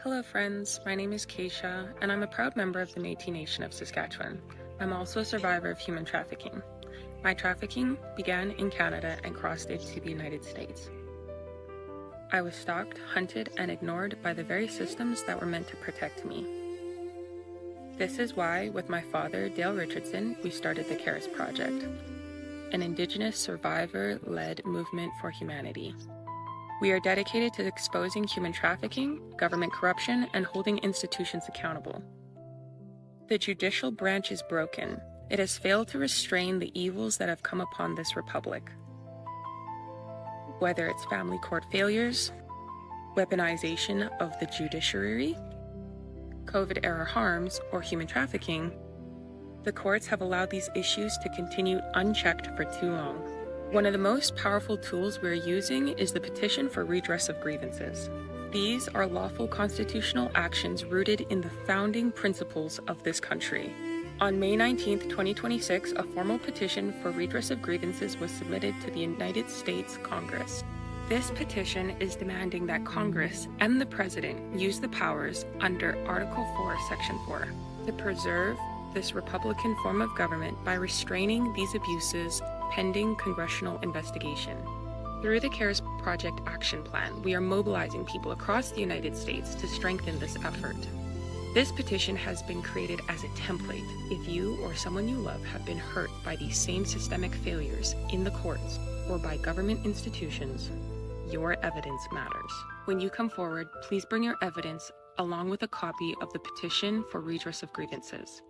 Hello friends, my name is Keisha, and I'm a proud member of the Métis Nation of Saskatchewan. I'm also a survivor of human trafficking. My trafficking began in Canada and crossed into the United States. I was stalked, hunted, and ignored by the very systems that were meant to protect me. This is why, with my father, Dale Richardson, we started the CARES Project, an Indigenous survivor-led movement for humanity. We are dedicated to exposing human trafficking, government corruption, and holding institutions accountable. The judicial branch is broken. It has failed to restrain the evils that have come upon this republic. Whether it's family court failures, weaponization of the judiciary, COVID-era harms, or human trafficking, the courts have allowed these issues to continue unchecked for too long. One of the most powerful tools we're using is the Petition for Redress of Grievances. These are lawful constitutional actions rooted in the founding principles of this country. On May 19, 2026, a formal petition for redress of grievances was submitted to the United States Congress. This petition is demanding that Congress and the President use the powers under Article 4, Section 4 to preserve this Republican form of government by restraining these abuses pending congressional investigation. Through the CARES Project Action Plan, we are mobilizing people across the United States to strengthen this effort. This petition has been created as a template. If you or someone you love have been hurt by these same systemic failures in the courts or by government institutions, your evidence matters. When you come forward, please bring your evidence along with a copy of the Petition for Redress of Grievances.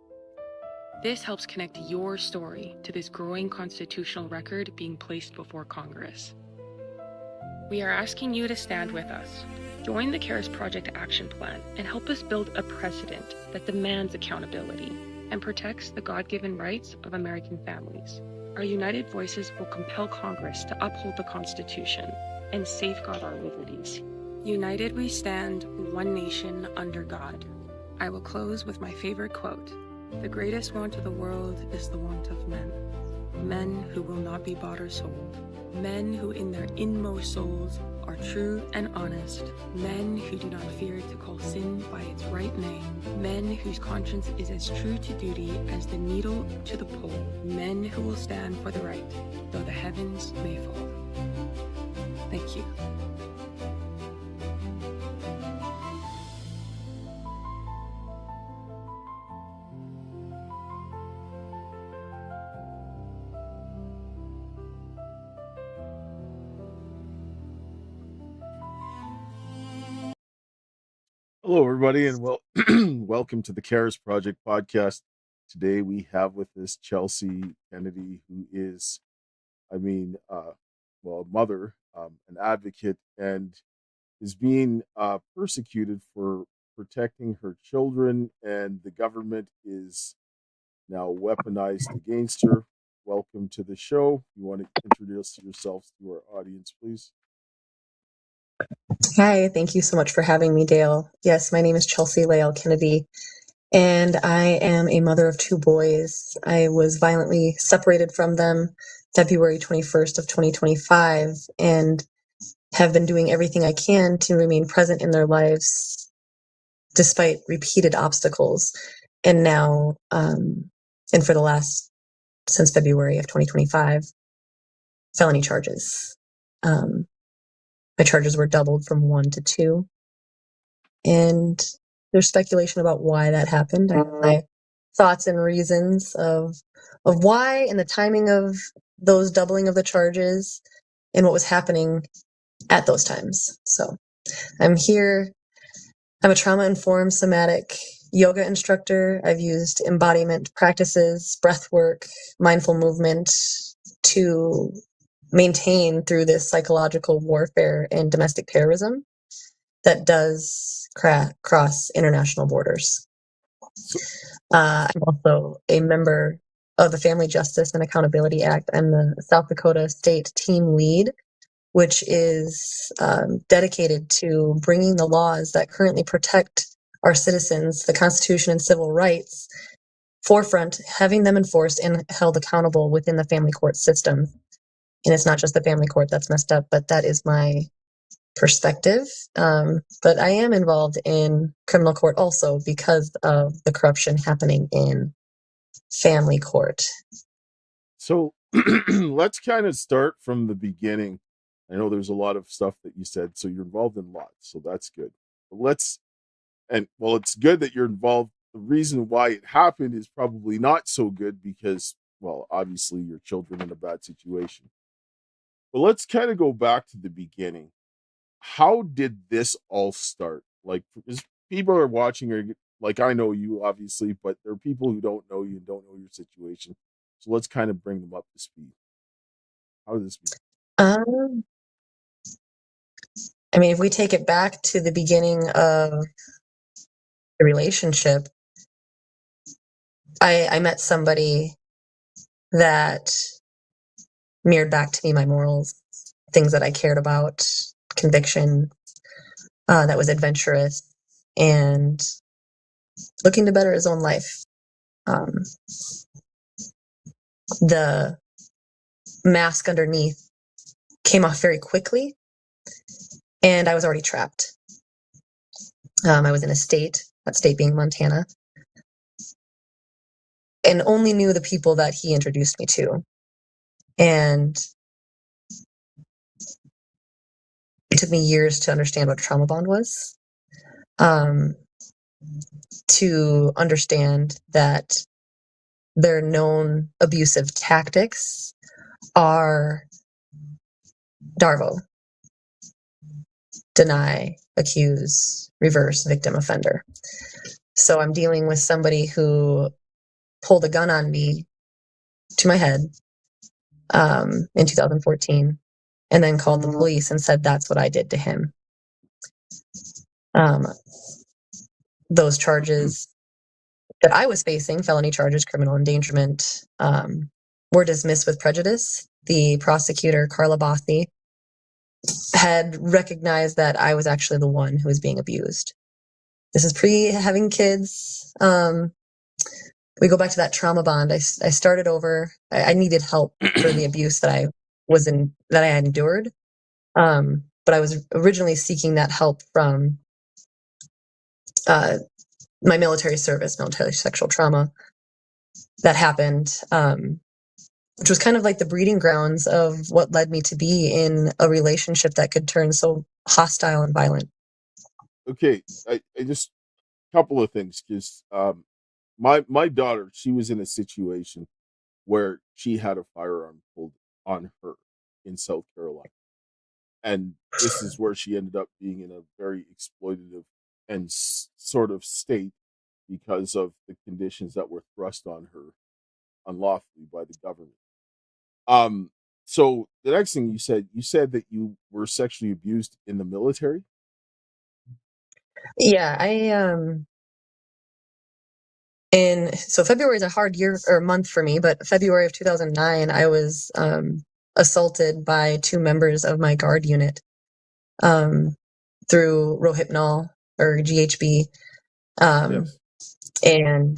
This helps connect your story to this growing constitutional record being placed before Congress. We are asking you to stand with us. Join the CARES Project Action Plan and help us build a precedent that demands accountability and protects the God-given rights of American families. Our united voices will compel Congress to uphold the Constitution and safeguard our liberties. United we stand, one nation under God. I will close with my favorite quote. The greatest want of the world is the want of men. Men who will not be bought or sold. Men who in their inmost souls are true and honest. Men who do not fear to call sin by its right name. Men whose conscience is as true to duty as the needle to the pole. Men who will stand for the right, though the heavens may fall. Thank you. Hello, everybody, and welcome to the CARES Project podcast. Today we have with us Chelsie Kennedy, who is, a mother, an advocate, and is being persecuted for protecting her children, and the government is now weaponized against her. Welcome to the show. You want to introduce yourself to our audience, please? Hi, thank you so much for having me, Dale. Yes, my name is Chelsie Lael Kennedy, and I am a mother of two boys. I was violently separated from them February 21st of 2025 and have been doing everything I can to remain present in their lives despite repeated obstacles. And now, and for the last, since February of 2025, felony charges. My charges were doubled from 1 to 2. And there's speculation about why that happened. I have my thoughts and reasons of why and the timing of those doubling of the charges and what was happening at those times. So I'm here. I'm a trauma-informed somatic yoga instructor. I've used embodiment practices, breath work, mindful movement to maintain through this psychological warfare and domestic terrorism that does cross international borders. I'm also a member of the Family Justice and Accountability Act. I'm the South Dakota State Team Lead, which is dedicated to bringing the laws that currently protect our citizens, the Constitution and civil rights, forefront, having them enforced and held accountable within the family court system. And it's not just the family court that's messed up, but that is my perspective. But I am involved in criminal court also because of the corruption happening in family court. So let's kind of start from the beginning. I know there's a lot of stuff that you said, so you're involved in lots, so that's good. But it's good that you're involved. The reason why it happened is probably not so good because, well, obviously your children in a bad situation. But let's kind of go back to the beginning. How did this all start? Like, because people are watching, or like I know you obviously, but there are people who don't know you and don't know your situation. So let's kind of bring them up to speed. How did this begin? I mean, if we take it back to the beginning of the relationship, I met somebody that mirrored back to me my morals, things that I cared about, conviction, that was adventurous and looking to better his own life. The mask underneath came off very quickly, and I was already trapped. I was in a state, that state being Montana, and only knew the people that he introduced me to. And it took me years to understand what trauma bond was, to understand that their known abusive tactics are DARVO, deny, accuse, reverse, victim, offender. So I'm dealing with somebody who pulled a gun on me to my head in 2014 and then called the police and said that's what I did to him. Those charges that I was facing, felony charges, criminal endangerment, were dismissed with prejudice. The prosecutor, Carla Bothy, had recognized that I was actually the one who was being abused. This is pre having kids. We go back to that trauma bond. I started over. I needed help for the abuse that I had endured. But I was originally seeking that help from my military service, military sexual trauma that happened, which was kind of like the breeding grounds of what led me to be in a relationship that could turn so hostile and violent. Okay, I just a couple of things because my daughter, she was in a situation where she had a firearm pulled on her in South Carolina, and this is where she ended up being in a very exploitative and sort of state because of the conditions that were thrust on her unlawfully by the government. So the next thing you said that you were sexually abused in the military. Yeah, so February is a hard year or month for me, but February of 2009, I was assaulted by two members of my guard unit through Rohypnol or GHB. Yes. And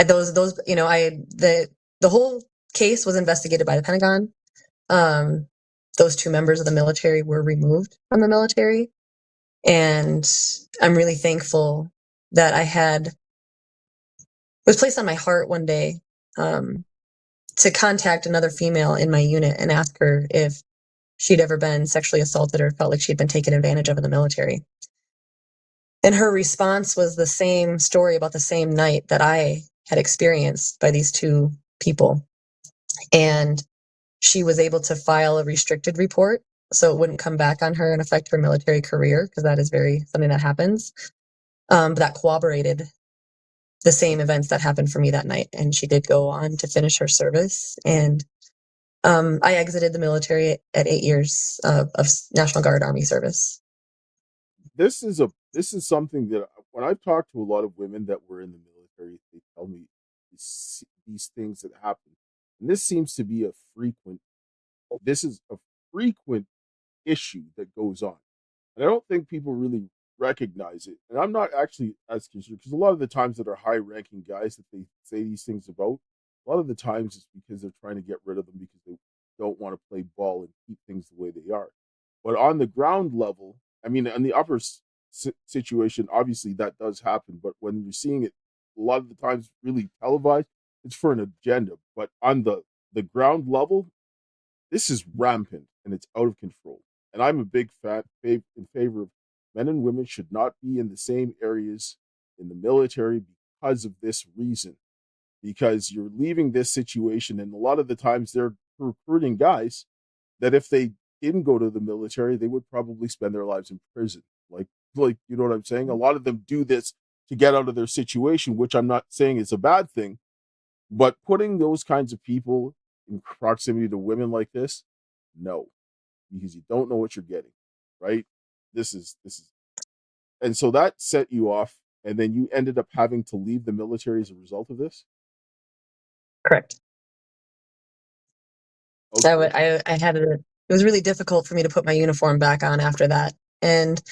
those, the whole case was investigated by the Pentagon. Those two members of the military were removed from the military. And I'm really thankful that it was placed on my heart one day to contact another female in my unit and ask her if she'd ever been sexually assaulted or felt like she'd been taken advantage of in the military. And her response was the same story about the same night that I had experienced by these two people. And she was able to file a restricted report so it wouldn't come back on her and affect her military career, because that is something that happens. But that corroborated the same events that happened for me that night. And she did go on to finish her service. And I exited the military at 8 years of National Guard Army service. This is something that when I've talked to a lot of women that were in the military, they tell me these things that happen. And this seems to be a frequent issue that goes on. And I don't think people really recognize it. And I'm not actually as concerned because a lot of the times that are high ranking guys that they say these things about, a lot of the times it's because they're trying to get rid of them because they don't want to play ball and keep things the way they are. But on the ground level, I mean, on the upper situation, obviously that does happen. But when you're seeing it a lot of the times really televised, it's for an agenda. But on the ground level, this is rampant and it's out of control. And I'm a big fan in favor of men and women should not be in the same areas in the military because of this reason. Because you're leaving this situation, and a lot of the times they're recruiting guys that if they didn't go to the military, they would probably spend their lives in prison. Like you know what I'm saying? A lot of them do this to get out of their situation, which I'm not saying is a bad thing, but putting those kinds of people in proximity to women like this, no, because you don't know what you're getting, right? This is, and so that set you off, and then you ended up having to leave the military as a result of this. Correct. Okay. I had it was really difficult for me to put my uniform back on after that. And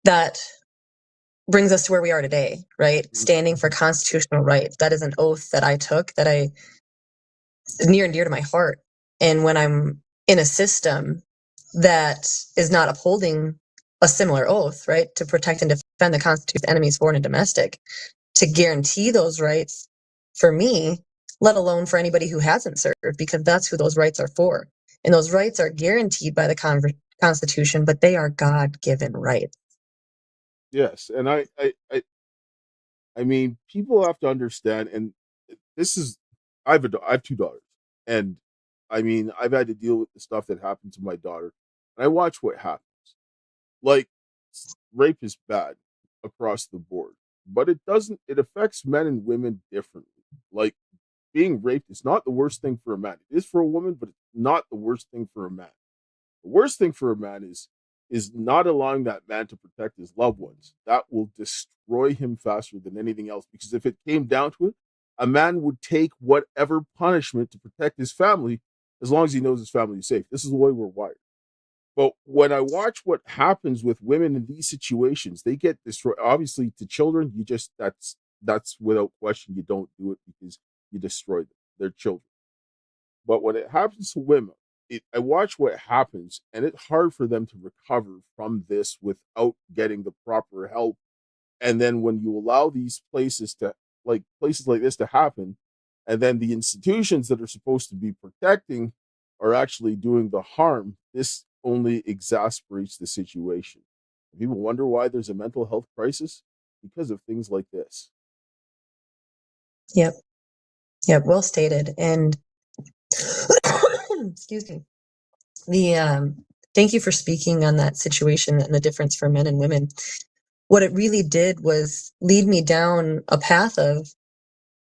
that brings us to where we are today, right? Standing for constitutional rights. That is an oath that I took that is near and dear to my heart. And when I'm in a system that is not upholding a similar oath, right, to protect and defend the Constitution's enemies, foreign and domestic, to guarantee those rights for me, let alone for anybody who hasn't served, because that's who those rights are for. And those rights are guaranteed by the Constitution, but they are God-given rights. Yes, and I mean, people have to understand, and this is, I have two daughters, and I mean, I've had to deal with the stuff that happened to my daughter, and I watch what happens. Like, rape is bad across the board, but it affects men and women differently. Like, being raped is not the worst thing for a man. It is for a woman, but it's not the worst thing for a man. The worst thing for a man is not allowing that man to protect his loved ones. That will destroy him faster than anything else. Because if it came down to it, a man would take whatever punishment to protect his family as long as he knows his family is safe. This is the way we're wired. But when I watch what happens with women in these situations, they get destroyed. Obviously, to children, that's without question. You don't do it because you destroy them. They're children. But when it happens to women, I watch what happens, and it's hard for them to recover from this without getting the proper help. And then when you allow these places like this to happen, and then the institutions that are supposed to be protecting are actually doing the harm, this only exasperates the situation. People wonder why there's a mental health crisis because of things like this. Yep. Well stated. And excuse me. Thank you for speaking on that situation and the difference for men and women. What it really did was lead me down a path of,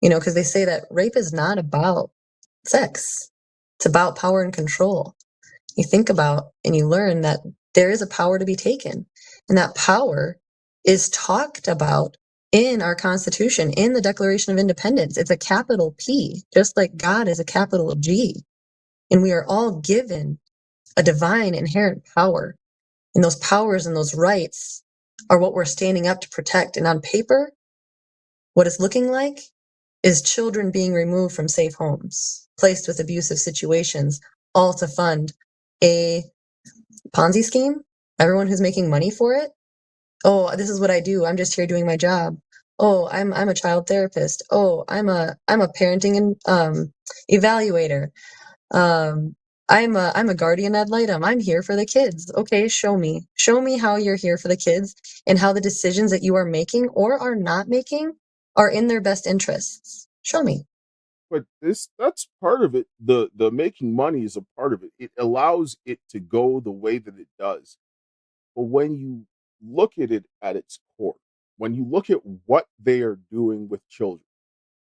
because they say that rape is not about sex. It's about power and control. You think about and you learn that there is a power to be taken, and that power is talked about in our Constitution, in the Declaration of Independence. It's a capital P, just like God is a capital G. And we are all given a divine inherent power. And those powers and those rights are what we're standing up to protect. And on paper, what it's looking like is children being removed from safe homes, placed with abusive situations, all to fund a Ponzi scheme. Everyone who's making money for it. Oh, this is what I do. I'm just here doing my job. Oh, I'm a child therapist. Oh, I'm a parenting and evaluator. I'm a guardian ad litem. I'm here for the kids. Okay, show me how you're here for the kids and how the decisions that you are making or are not making are in their best interests. Show me. But that's part of it. The making money is a part of it. It allows it to go the way that it does. But when you look at it at its core, when you look at what they are doing with children,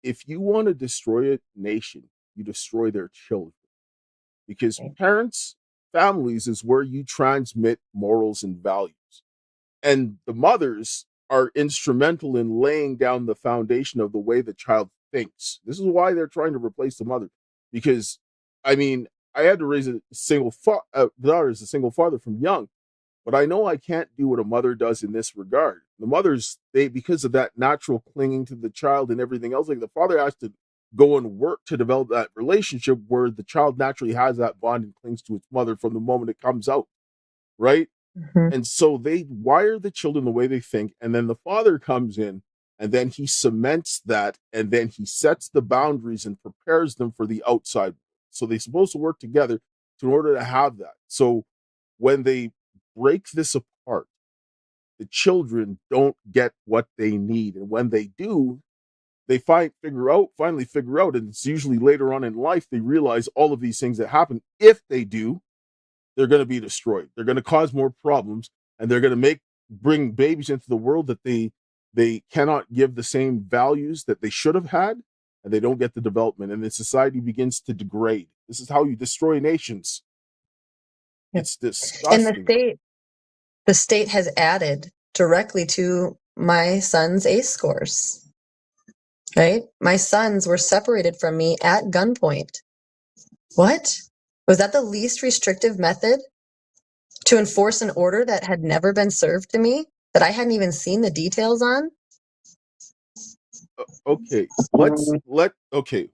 if you want to destroy a nation, you destroy their children. Because families is where you transmit morals and values. And the mothers are instrumental in laying down the foundation of the way the child thinks. This is why they're trying to replace the mother. Because, I mean, I had to raise a single daughter as a single father from young, but I know I can't do what a mother does in this regard. The mothers, because of that natural clinging to the child and everything else, like the father has to go and work to develop that relationship where the child naturally has that bond and clings to its mother from the moment it comes out. right? Mhm. And so they wire the children the way they think, and then the father comes in, and then he cements that, and then he sets the boundaries and prepares them for the outside. So they're supposed to work together in order to have that. So when they break this apart, the children don't get what they need, and when they do, they finally figure out, and it's usually later on in life they realize all of these things that happen. If they do, they're going to be destroyed. They're going to cause more problems, and they're going to bring babies into the world that they cannot give the same values that they should have had, and they don't get the development, and then society begins to degrade. This is how you destroy nations. Yep. It's And disgusting. the state has added directly to my son's ACE scores. Right? My sons were separated from me at gunpoint. What? Was that the least restrictive method to enforce an order that had never been served to me, that I hadn't even seen the details on? Okay, okay.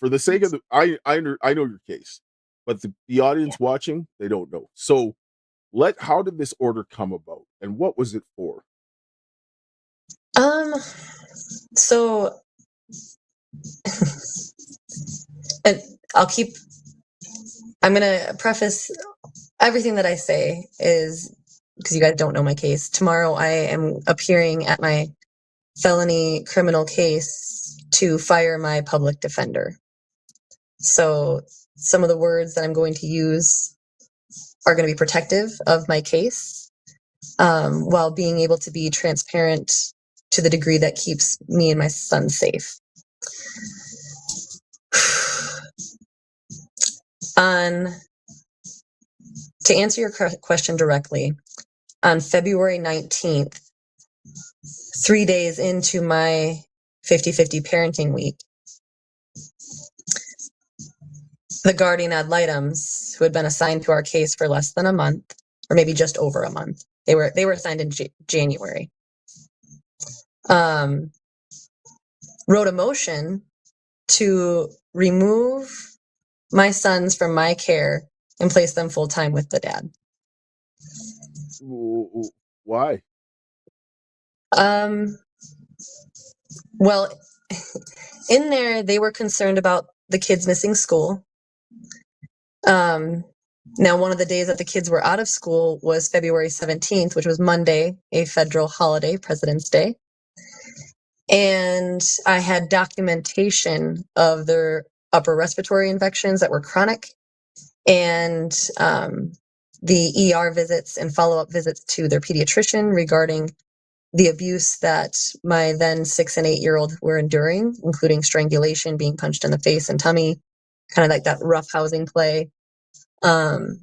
For the sake of I know your case, but the audience watching, they don't know. So how did this order come about, and what was it for? So and I'm gonna preface everything that I say is because you guys don't know my case. Tomorrow I am appearing at my felony criminal case to fire my public defender. So some of the words that I'm going to use are going to be protective of my case, while being able to be transparent to the degree that keeps me and my son safe. To answer your question directly, on February 19th, 3 days into my 50-50 parenting week, the guardian ad litems who had been assigned to our case for less than a month, or maybe just over a month, they were assigned in January, wrote a motion to remove my sons from my care and place them full-time with the dad. Why? Well, in there, they were concerned about the kids missing school. Now, one of the days that the kids were out of school was February 17th, which was Monday, a federal holiday, President's Day. And I had documentation of their upper respiratory infections that were chronic, and the ER visits and follow-up visits to their pediatrician regarding the abuse that my then 6 and 8-year-old were enduring, including strangulation, being punched in the face and tummy, kind of like that rough housing play. And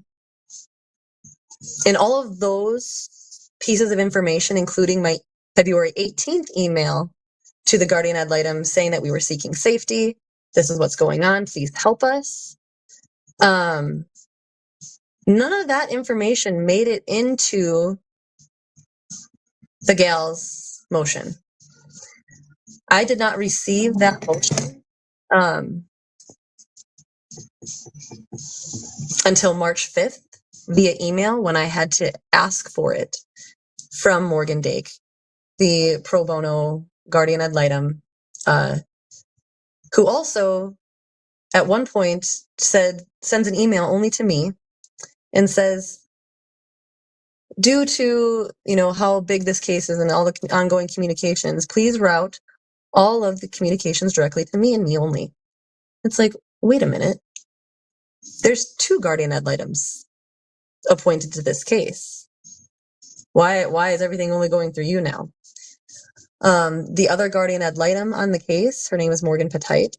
all of those pieces of information, including my February 18th email to the guardian ad litem saying that we were seeking safety, this is what's going on, please help us. None of that information made it into the gal's motion. I did not receive that motion until March 5th via email, when I had to ask for it from Morgan Dake, the pro bono guardian ad litem, who also at one point sends an email only to me and says, due to how big this case is and all the ongoing communications, please route all of the communications directly to me and me only. It's like, wait a minute. There's 2 guardian ad litems appointed to this case. Why is everything only going through you now? The other guardian ad litem on the case, her name is Morgan Petite.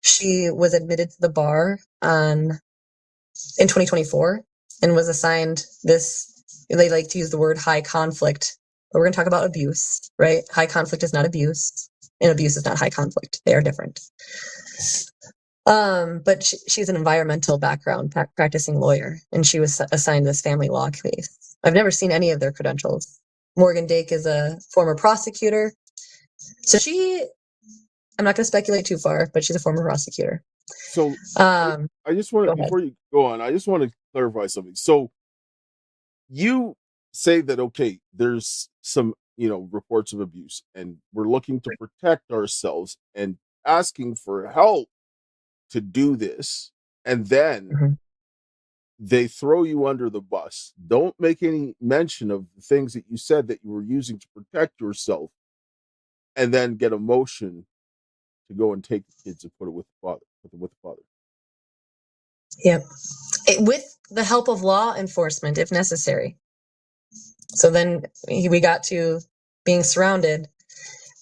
She was admitted to the bar in 2024 and was assigned this, they like to use the word high conflict, but we're going to talk about abuse, right? High conflict is not abuse, and abuse is not high conflict. They are different. But she's an environmental background practicing lawyer, and she was assigned this family law case. I've never seen any of their credentials. Morgan Dake is a former prosecutor. So I'm not going to speculate too far, but she's a former prosecutor. So I just want to, before you go on, I just want to clarify something. So you say that, okay, there's some, reports of abuse, and we're looking to protect ourselves and asking for help to do this, and then Mhm. they throw you under the bus. Don't make any mention of the things that you said that you were using to protect yourself, and then get a motion to go and take the kids and put them with the father. Yep. With the help of law enforcement, if necessary. So then we got to being surrounded.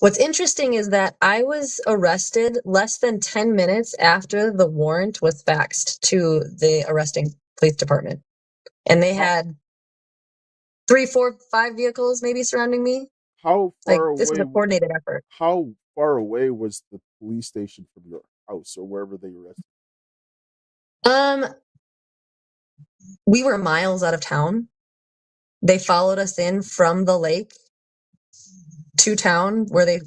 What's interesting is that I was arrested less than 10 minutes after the warrant was faxed to the arresting police department. And they had 3, 4, 5 vehicles maybe surrounding me. How far away? This was a coordinated effort. How far away was the police station from your house or wherever they arrested? We were miles out of town. They followed us in from the lake to town where they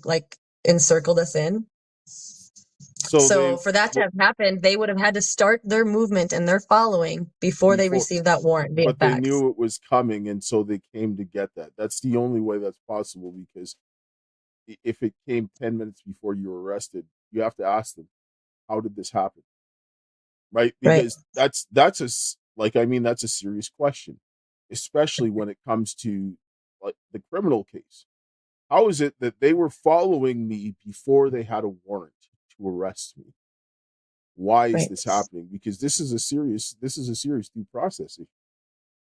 encircled us in. So for that to have happened, they would have had to start their movement and their following before they received that warrant via But fax. they knew it was coming, and so they came to get that. That's the only way that's possible, because if it came 10 minutes before you were arrested, you have to ask them, how did this happen? Right? Because that's a serious question, especially when it comes to like the criminal case. How is it that they were following me before they had a warrant to arrest me? Why is this happening? Because this is a serious due process issue,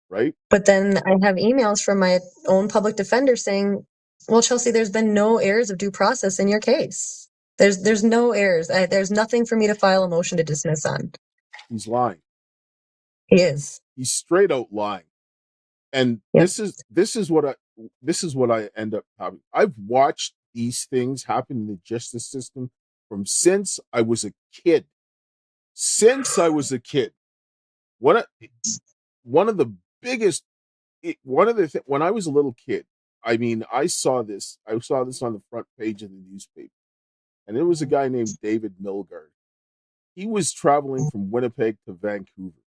right? But then I have emails from my own public defender saying, well, Chelsie, there's been no errors of due process in your case. There's no errors. There's nothing for me to file a motion to dismiss on. He's lying. He is. He's straight out lying. And this is what I end up having. I've watched these things happen in the justice system from since I was a kid. One of the biggest, when I was a little kid, I mean, I saw this on the front page of the newspaper, and it was a guy named David Milgaard. He was traveling from Winnipeg to Vancouver.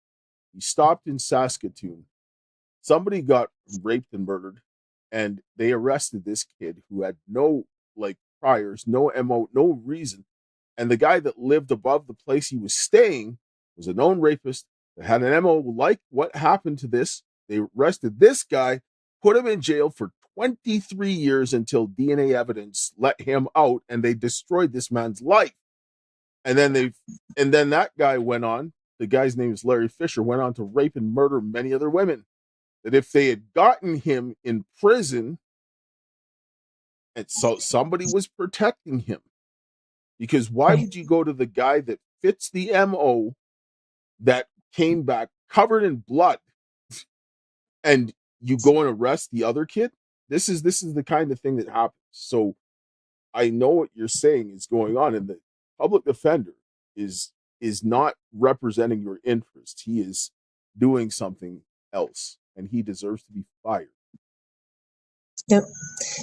He stopped in Saskatoon. Somebody got raped and murdered, and they arrested this kid who had no priors, no MO, no reason. And the guy that lived above the place he was staying was a known rapist that had an MO like what happened to this. They arrested this guy, put him in jail for 23 years until DNA evidence let him out, and they destroyed this man's life. And then that guy went on, the guy's name is Larry Fisher, went on to rape and murder many other women. That if they had gotten him in prison, and so somebody was protecting him, because why would you go to the guy that fits the MO that came back covered in blood, and you go and arrest the other kid? This is the kind of thing that happens. So I know what you're saying is going on, and the public defender is not representing your interest. He is doing something else, and he deserves to be fired. Yep.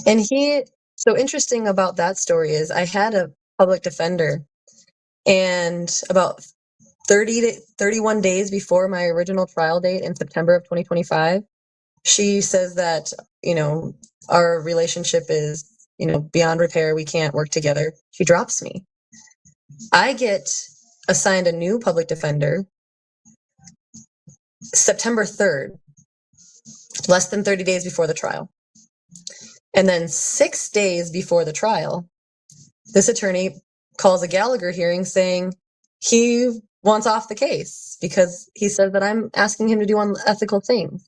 And so interesting about that story is I had a public defender, and about 30 to 31 days before my original trial date in September of 2025, she says that, our relationship is, beyond repair. We can't work together. She drops me. I get assigned a new public defender September 3rd, less than 30 days before the trial. And then 6 days before the trial, this attorney calls a Gallagher hearing saying he wants off the case because he said that I'm asking him to do unethical things.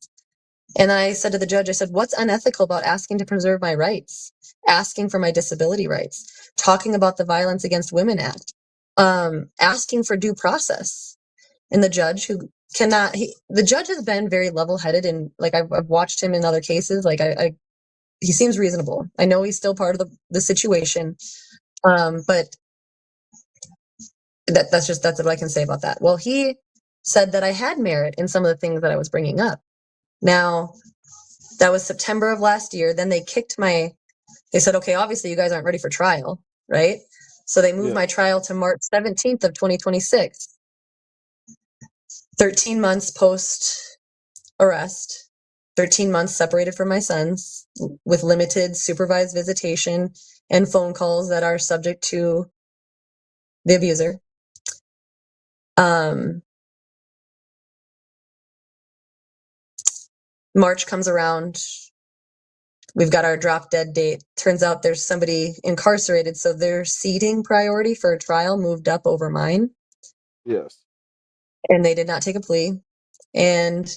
And I said to the judge, I said, what's unethical about asking to preserve my rights, asking for my disability rights, talking about the Violence Against Women Act, asking for due process? And the judge the judge has been very level-headed, and I've watched him in other cases. He seems reasonable. I know he's still part of the situation. But that's what I can say about that. Well, he said that I had merit in some of the things that I was bringing up. Now, that was September of last year. Then they said, okay, obviously you guys aren't ready for trial, right? So they moved my trial to March 17th of 2026. 13 months post arrest. 13 months separated from my sons with limited supervised visitation and phone calls that are subject to the abuser. March comes around. We've got our drop dead date. Turns out there's somebody incarcerated, so their seating priority for a trial moved up over mine. Yes. And they did not take a plea. And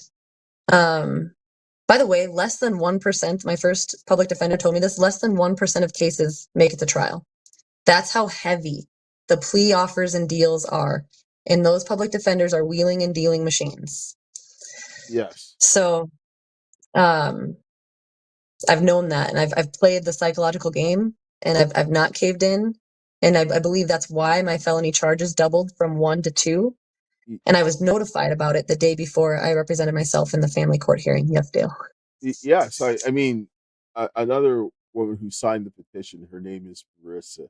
by the way, less than 1%, my first public defender told me this, less than 1% of cases make it to trial. That's how heavy the plea offers and deals are. And those public defenders are wheeling and dealing machines. Yes. So I've known that, and I've played the psychological game, and I've not caved in. And I believe that's why my felony charges doubled from 1 to 2. And I was notified about it the day before I represented myself in the family court hearing. Yes, Dale. Yes. I mean, another woman who signed the petition, her name is Marissa.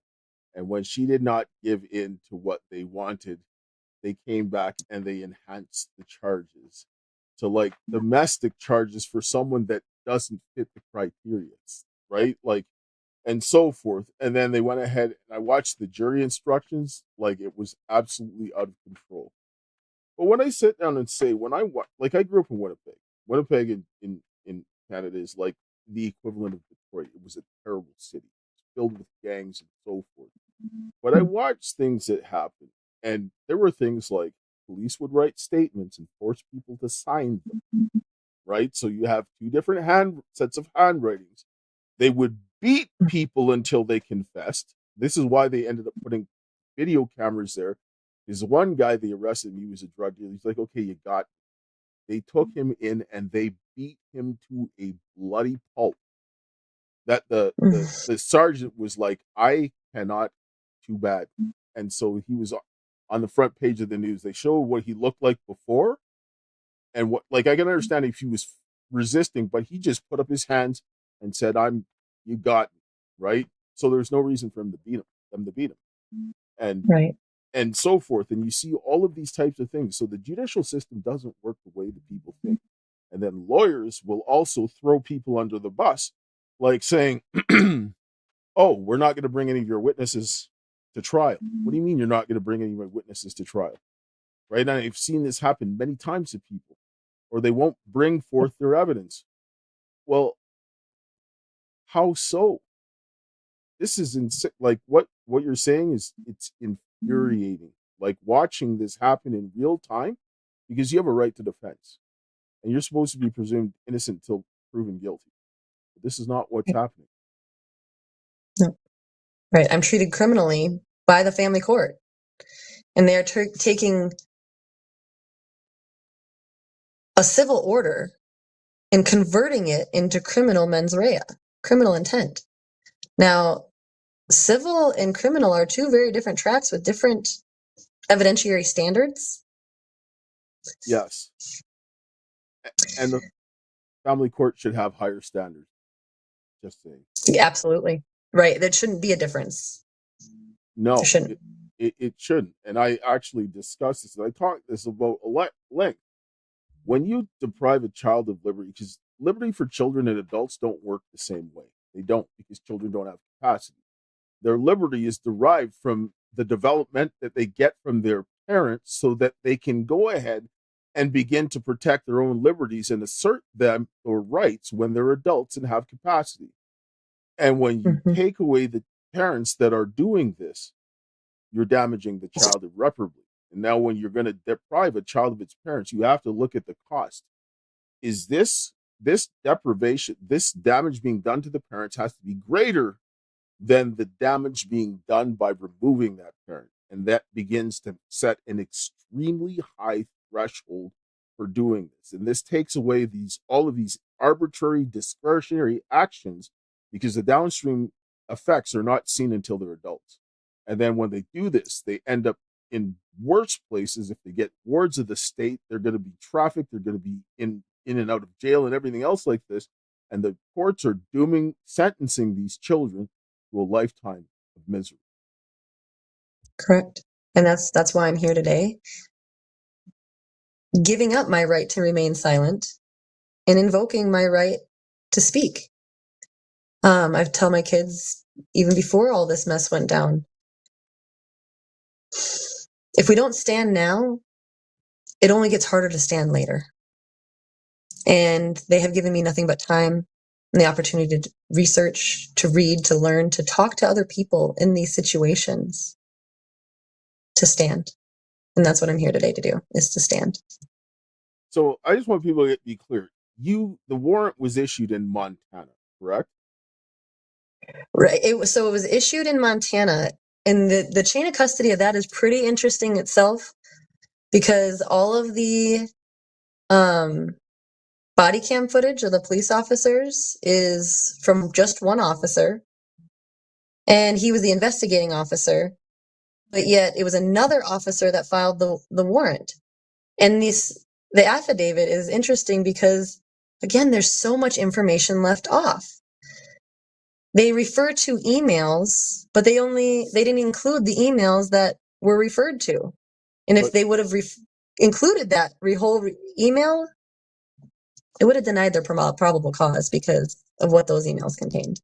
And when she did not give in to what they wanted, they came back and they enhanced the charges to like domestic charges for someone that doesn't fit the criteria, right? Like, and so forth. And then they went ahead and I watched the jury instructions, like it was absolutely out of control. But when I sit down and say, when I like, I grew up in Winnipeg. Winnipeg in Canada is like the equivalent of Detroit. It was a terrible city, filled with gangs and so forth. But I watched things that happened, and there were things like police would write statements and force people to sign them, right? So you have two different sets of handwritings. They would beat people until they confessed. This is why they ended up putting video cameras there. There's one guy they arrested him. He was a drug dealer. He's like, okay, you got me. They took him in and they beat him to a bloody pulp. That the sergeant was like, I cannot, too bad. And so he was on the front page of the news. They show what he looked like before, and what, like, I can understand if he was resisting, but he just put up his hands and said, you got me, right? So there's no reason for him to beat him, and right, and so forth. And you see all of these types of things. So the judicial system doesn't work the way that people think. And then lawyers will also throw people under the bus, like saying, oh, we're not going to bring any of your witnesses to trial. What do you mean you're not going to bring any of my witnesses to trial? Right? And I've seen this happen many times to people, or they won't bring forth their evidence. Well, how so? This is like what you're saying is, it's infuriating. Like watching this happen in real time, because you have a right to defense, and you're supposed to be presumed innocent until proven guilty. But this is not what's happening. No. Right. I'm treated criminally by the family court, and they're taking a civil order and converting it into criminal mens rea, criminal intent. Now, civil and criminal are two very different tracks with different evidentiary standards. Yes. And the family court should have higher standards. Just saying. Yeah, absolutely. Right. There shouldn't be a difference. No, there shouldn't. It shouldn't. And I actually discussed this. And I talked this about length. When you deprive a child of liberty, because liberty for children and adults don't work the same way. They don't, because children don't have capacity. Their liberty is derived from the development that they get from their parents, so that they can go ahead and begin to protect their own liberties and assert them or rights when they're adults and have capacity. And when you take away the parents that are doing this, you're damaging the child irreparably. And now when you're going to deprive a child of its parents, you have to look at the cost. Is this deprivation, this damage being done to the parents has to be greater than the damage being done by removing that parent. And that begins to set an extremely high threshold for doing this. And this takes away all of these arbitrary, discretionary actions, because the downstream effects are not seen until they're adults. And then when they do this, they end up in worse places. If they get wards of the state, they're going to be trafficked. They're going to be in and out of jail and everything else like this. And the courts are sentencing these children to a lifetime of misery. Correct. And that's why I'm here today, giving up my right to remain silent and invoking my right to speak. I've told my kids, even before all this mess went down, if we don't stand now, it only gets harder to stand later. And they have given me nothing but time and the opportunity to research, to read, to learn, to talk to other people in these situations, to stand. And that's what I'm here today to do, is to stand. So I just want people to be clear. The warrant was issued in Montana, correct? Right. It was issued in Montana, and the chain of custody of that is pretty interesting itself, because all of the body cam footage of the police officers is from just one officer, and he was the investigating officer, but yet it was another officer that filed the warrant. And the affidavit is interesting because, again, there's so much information left off. They refer to emails, but they didn't include the emails that were referred to. And if they would have included that whole email, it would have denied their probable cause because of what those emails contained.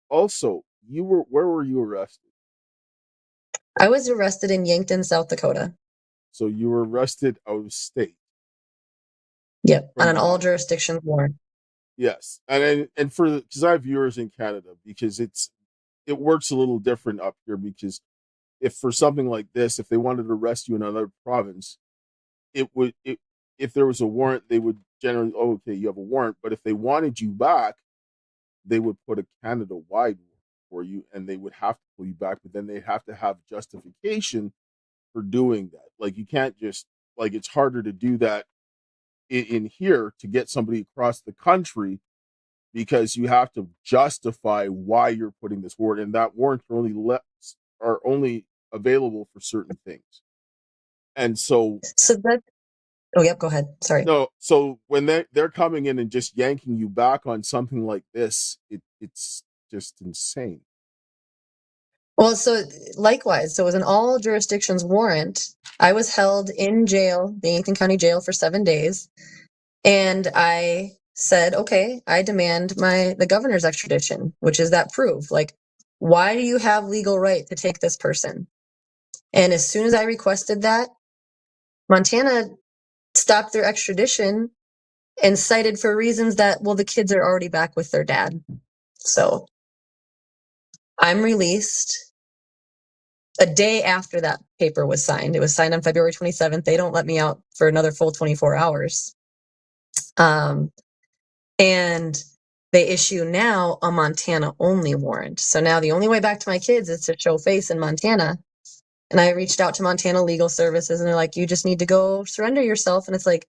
Also, where were you arrested? I was arrested in Yankton, South Dakota. So you were arrested out of state. Yep, on an all jurisdiction warrant. Yes, and because I have viewers in Canada, because it works a little different up here, because if for something like this, if they wanted to arrest you in another province, if there was a warrant, they would generally, okay, you have a warrant, but if they wanted you back, they would put a Canada-wide warrant for you, and they would have to pull you back, but then they'd have to have justification for doing that. Like, you can't just, like, it's harder to do that in here to get somebody across the country, because you have to justify why you're putting this warrant, and that warrant are only available for certain things. And so that, oh yep, go ahead. Sorry. No, so when they're coming in and just yanking you back on something like this, it's just insane. Well, so likewise, so it was an all jurisdictions warrant. I was held in jail, the Yankton County Jail, for 7 days. And I said, okay, I demand the governor's extradition, which is that proof. Like, why do you have legal right to take this person? And as soon as I requested that, Montana stopped their extradition and cited for reasons that, well, the kids are already back with their dad. So I'm released a day after that paper was signed. It was signed on February 27th. They don't let me out for another full 24 hours. And they issue now a Montana only warrant. So now the only way back to my kids is to show face in Montana. And I reached out to Montana Legal Services, and they're like, you just need to go surrender yourself. And it's like,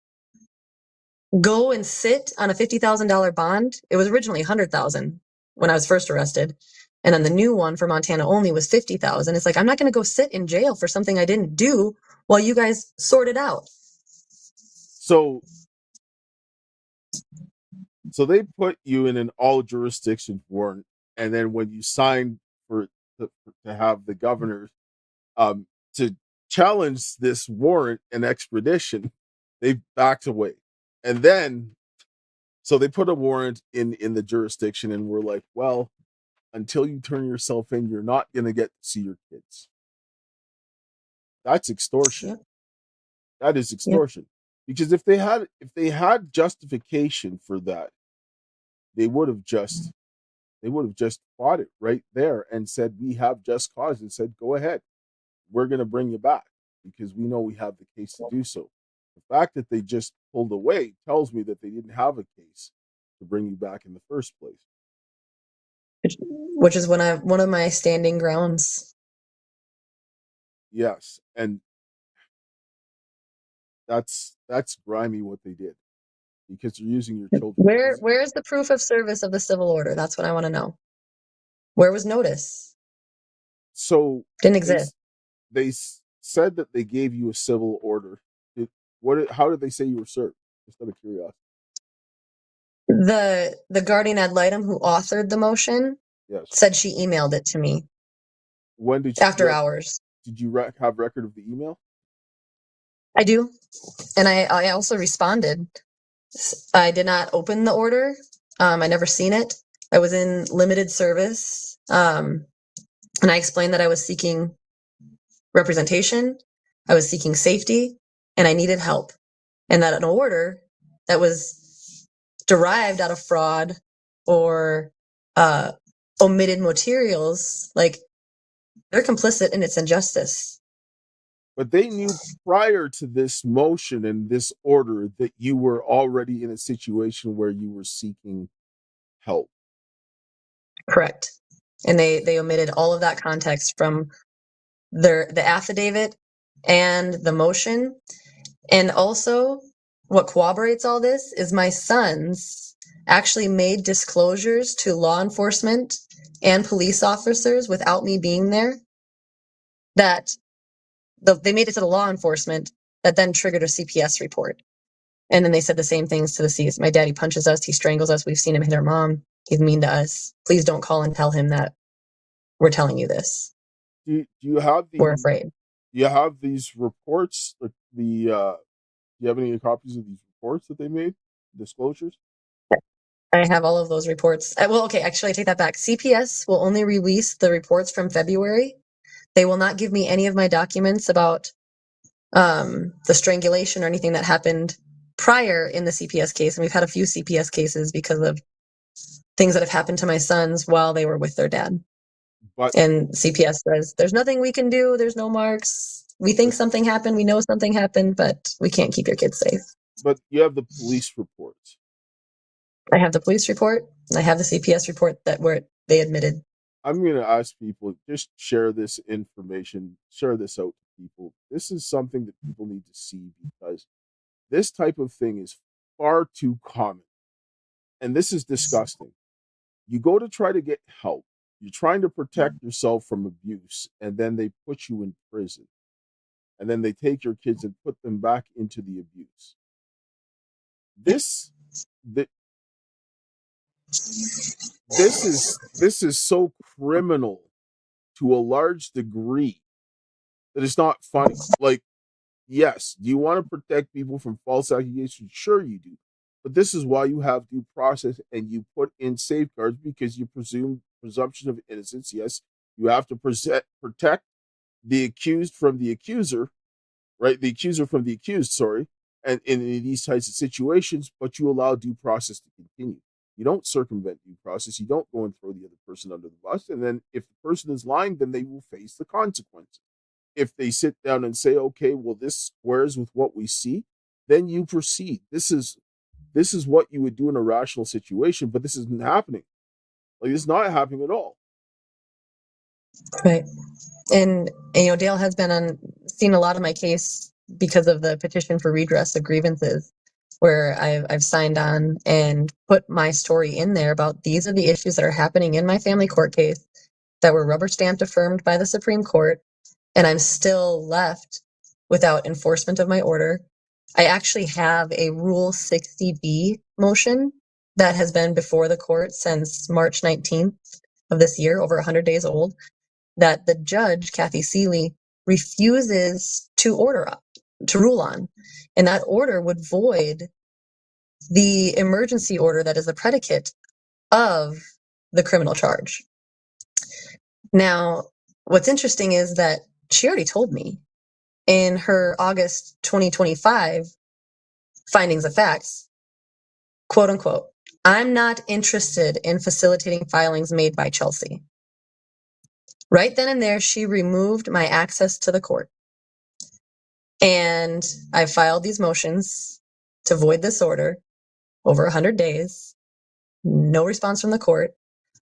go and sit on a $50,000 bond. It was originally $100,000 when I was first arrested. And then the new one for Montana only was $50,000. It's like, I'm not going to go sit in jail for something I didn't do while you guys sort it out. So they put you in an all jurisdiction warrant, and then when you sign to have the governor to challenge this warrant and extradition, they backed away. And then so they put a warrant in the jurisdiction, and we're like, well, until you turn yourself in, you're not going to get to see your kids. That's extortion. Yep. That is extortion. Yep. Because if they had justification for that, they would have just fought it right there and said, we have just cause, and said, go ahead, we're going to bring you back because we know we have the case to do so. The fact that they just pulled away tells me that they didn't have a case to bring you back in the first place. Which is one of my standing grounds. Yes, and that's grimy what they did, because they're using your children. Where is the proof of service of the civil order? That's what I want to know. Where was notice? So didn't exist. They said that they gave you a civil order. How did they say you were served? Just out of curiosity. The guardian ad litem who authored the motion, yes, said she emailed it to me. When did you? After hours. Did you have record of the email? I do, and I also responded. I did not open the order. I never seen it. I was in limited service. And I explained that I was seeking representation, I was seeking safety, and I needed help. And that an order that was derived out of fraud or omitted materials, like, they're complicit in its injustice. But they knew prior to this motion and this order that you were already in a situation where you were seeking help. Correct. And they omitted all of that context from the affidavit and the motion. And also, what corroborates all this is my sons actually made disclosures to law enforcement and police officers without me being there, that they made it to the law enforcement, that then triggered a CPS report. And then they said the same things to the C's. My daddy punches us, he strangles us, we've seen him hit our mom, he's mean to us. Please don't call and tell him that we're telling you this. Do you have We're afraid. You have these reports, do you have any copies of these reports that they made, disclosures? I have all of those reports. Well, okay, actually, I take that back. CPS will only release the reports from February. They will not give me any of my documents about the strangulation or anything that happened prior in the CPS case. And we've had a few CPS cases because of things that have happened to my sons while they were with their dad. And CPS says, there's nothing we can do. There's no marks. We think something happened. We know something happened, but we can't keep your kids safe. But you have the police reports. I have the police report. And I have the CPS report where they admitted. I'm going to ask people, just share this information, share this out to people. This is something that people need to see, because this type of thing is far too common. And this is disgusting. You go to try to get help. You're trying to protect yourself from abuse, and then they put you in prison. And then they take your kids and put them back into the abuse. This is so criminal to a large degree that it's not funny. Like, yes, do you want to protect people from false accusations? Sure you do. But this is why you have due process and you put in safeguards, because you presume presumption of innocence. Yes, you have to protect the accused from the accuser, right? The accuser from the accused, sorry. And in these types of situations, but you allow due process to continue. You don't circumvent due process. You don't go and throw the other person under the bus. And then if the person is lying, then they will face the consequences. If they sit down and say, okay, well, this squares with what we see, then you proceed. This is what you would do in a rational situation, but this isn't happening. Like, it's not happening at all. Right. And Dale has been seen a lot of my case because of the petition for redress of grievances, where I've signed on and put my story in there about these are the issues that are happening in my family court case that were rubber stamped, affirmed by the Supreme Court, and I'm still left without enforcement of my order. I actually have a Rule 60B motion that has been before the court since March 19th of this year, over 100 days old, that the judge, Kathy Seeley, refuses to rule on. And that order would void the emergency order that is the predicate of the criminal charge. Now, what's interesting is that she already told me in her August 2025 findings of facts, quote unquote, I'm not interested in facilitating filings made by Chelsie. Right then and there, she removed my access to the court. And I filed these motions to void this order over 100 days. No response from the court.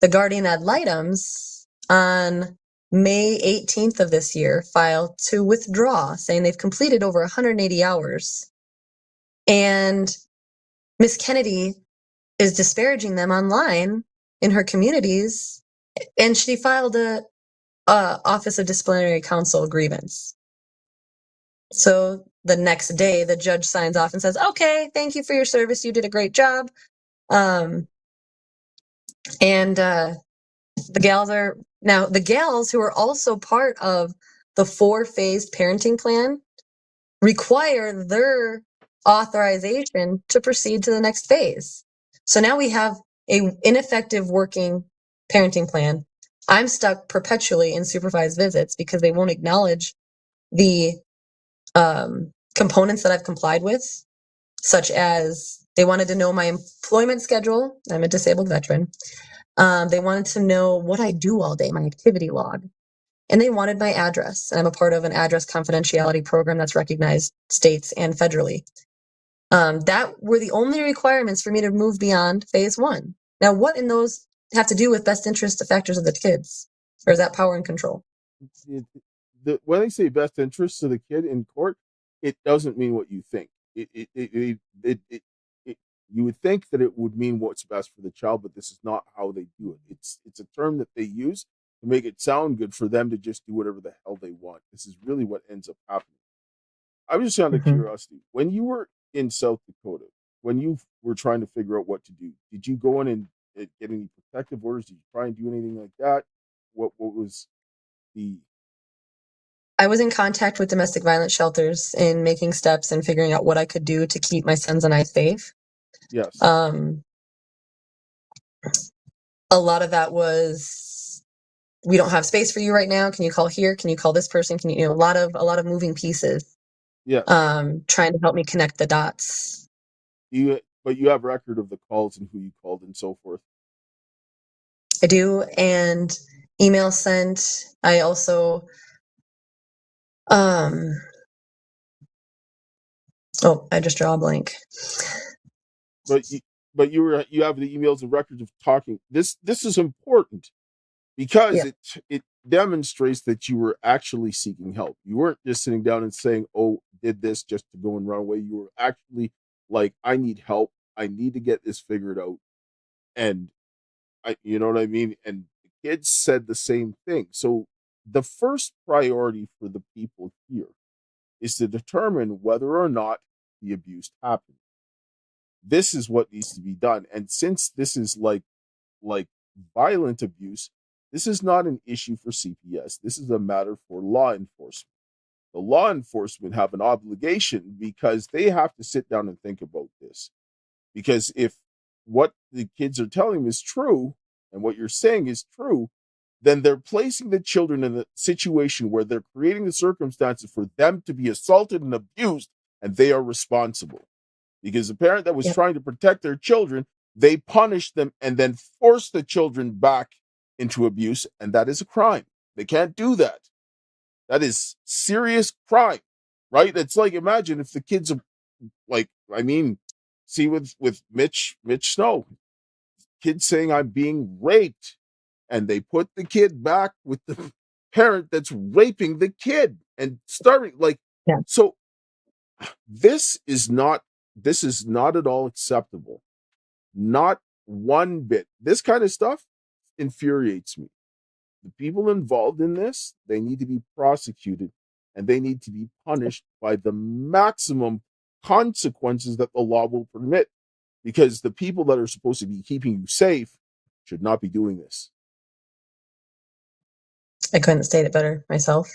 The guardian ad litems on May 18th of this year filed to withdraw, saying they've completed over 180 hours. And Miss Kennedy is disparaging them online in her communities. And she filed a Office of Disciplinary Counsel grievance. So the next day, the judge signs off and says, okay, thank you for your service. You did a great job. The gals who are also part of the 4-phased parenting plan require their authorization to proceed to the next phase. So now we have a ineffective working parenting plan. I'm stuck perpetually in supervised visits because they won't acknowledge the components that I've complied with, such as they wanted to know my employment schedule. I'm a disabled veteran. They wanted to know what I do all day, my activity log. And they wanted my address. And I'm a part of an address confidentiality program that's recognized states and federally. That were the only requirements for me to move beyond phase one. Now, what in those have to do with best interest factors of the kids? Or is that power and control? When they say best interest of the kid in court, it doesn't mean what you think. You would think that it would mean what's best for the child, but this is not how they do it. It's a term that they use to make it sound good for them to just do whatever the hell they want. This is really what ends up happening. I was just out of curiosity. When you were in South Dakota, when you were trying to figure out what to do, did you go in and get any protective orders? Did you try and do anything like that? What was the... I was in contact with domestic violence shelters in making steps and figuring out what I could do to keep my sons and I safe. Yes. A lot of that was, we don't have space for you right now. Can you call here? Can you call this person? Can you, a lot of moving pieces. Yeah. Trying to help me connect the dots. But you have record of the calls and who you called and so forth. I do, and email sent. I also, I just draw a blank. But you have the emails and records of talking. This is important because it demonstrates that you were actually seeking help. You weren't just sitting down and saying, "Oh, did this just to go and run away." You were actually like, "I need help. I need to get this figured out." And you know what I mean? And the kids said the same thing. So the first priority for the people here is to determine whether or not the abuse happened. This is what needs to be done. And since this is like violent abuse, this is not an issue for CPS. This is a matter for law enforcement. The law enforcement have an obligation because they have to sit down and think about this. Because if what the kids are telling them is true, and what you're saying is true, then they're placing the children in a situation where they're creating the circumstances for them to be assaulted and abused, and they are responsible. Because the parent that was trying to protect their children, they punished them and then forced the children back into abuse, and that is a crime. They can't do that. That is serious crime, right? It's like, imagine if the kids are like, see with Mitch Snow, kids saying I'm being raped, and they put the kid back with the parent that's raping the kid and starting so this is not at all acceptable. Not one bit. This kind of stuff infuriates me. The people involved in this, they need to be prosecuted, and they need to be punished by the maximum consequences that the law will permit, because the people that are supposed to be keeping you safe should not be doing this. I couldn't state it better myself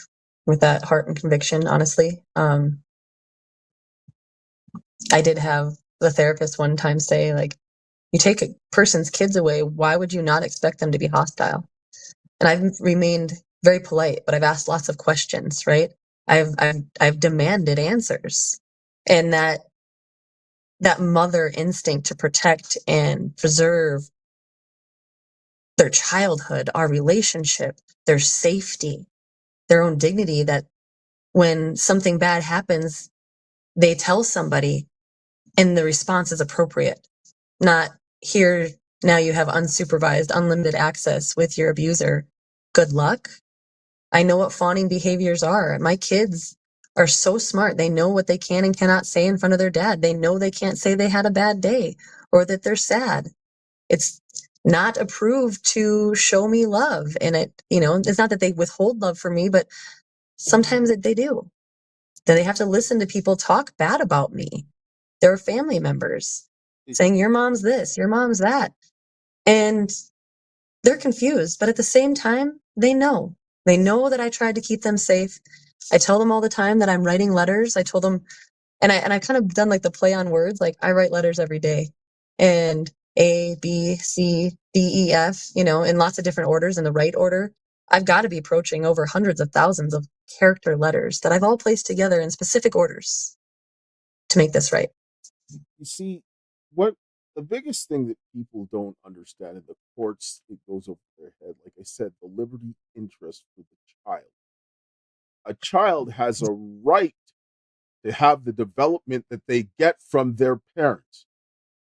with that heart and conviction, honestly. I did have the therapist one time say, like, you take a person's kids away, why would you not expect them to be hostile? And I've remained very polite, but I've asked lots of questions, right? I've demanded answers. And that mother instinct to protect and preserve their childhood, our relationship, their safety, their own dignity, that when something bad happens, they tell somebody and the response is appropriate. Not, here, now you have unsupervised, unlimited access with your abuser. Good luck. I know what fawning behaviors are. My kids are so smart. They know what they can and cannot say in front of their dad. They know they can't say they had a bad day or that they're sad. It's not approved to show me love. And it's not that they withhold love from me, but sometimes they do. Then they have to listen to people talk bad about me. There are family members saying, your mom's this, your mom's that. And they're confused, but at the same time, they know. They know that I tried to keep them safe. I tell them all the time that I'm writing letters. I told them And I've kind of done like the play on words, like I write letters every day, and A, B, C, D, E, F, in lots of different orders in the right order. I've got to be approaching over hundreds of thousands of character letters that I've all placed together in specific orders to make this right. You see, what the biggest thing that people don't understand in the courts, it goes over their head. Like I said, the liberty interest for the child. A child has a right to have the development that they get from their parents.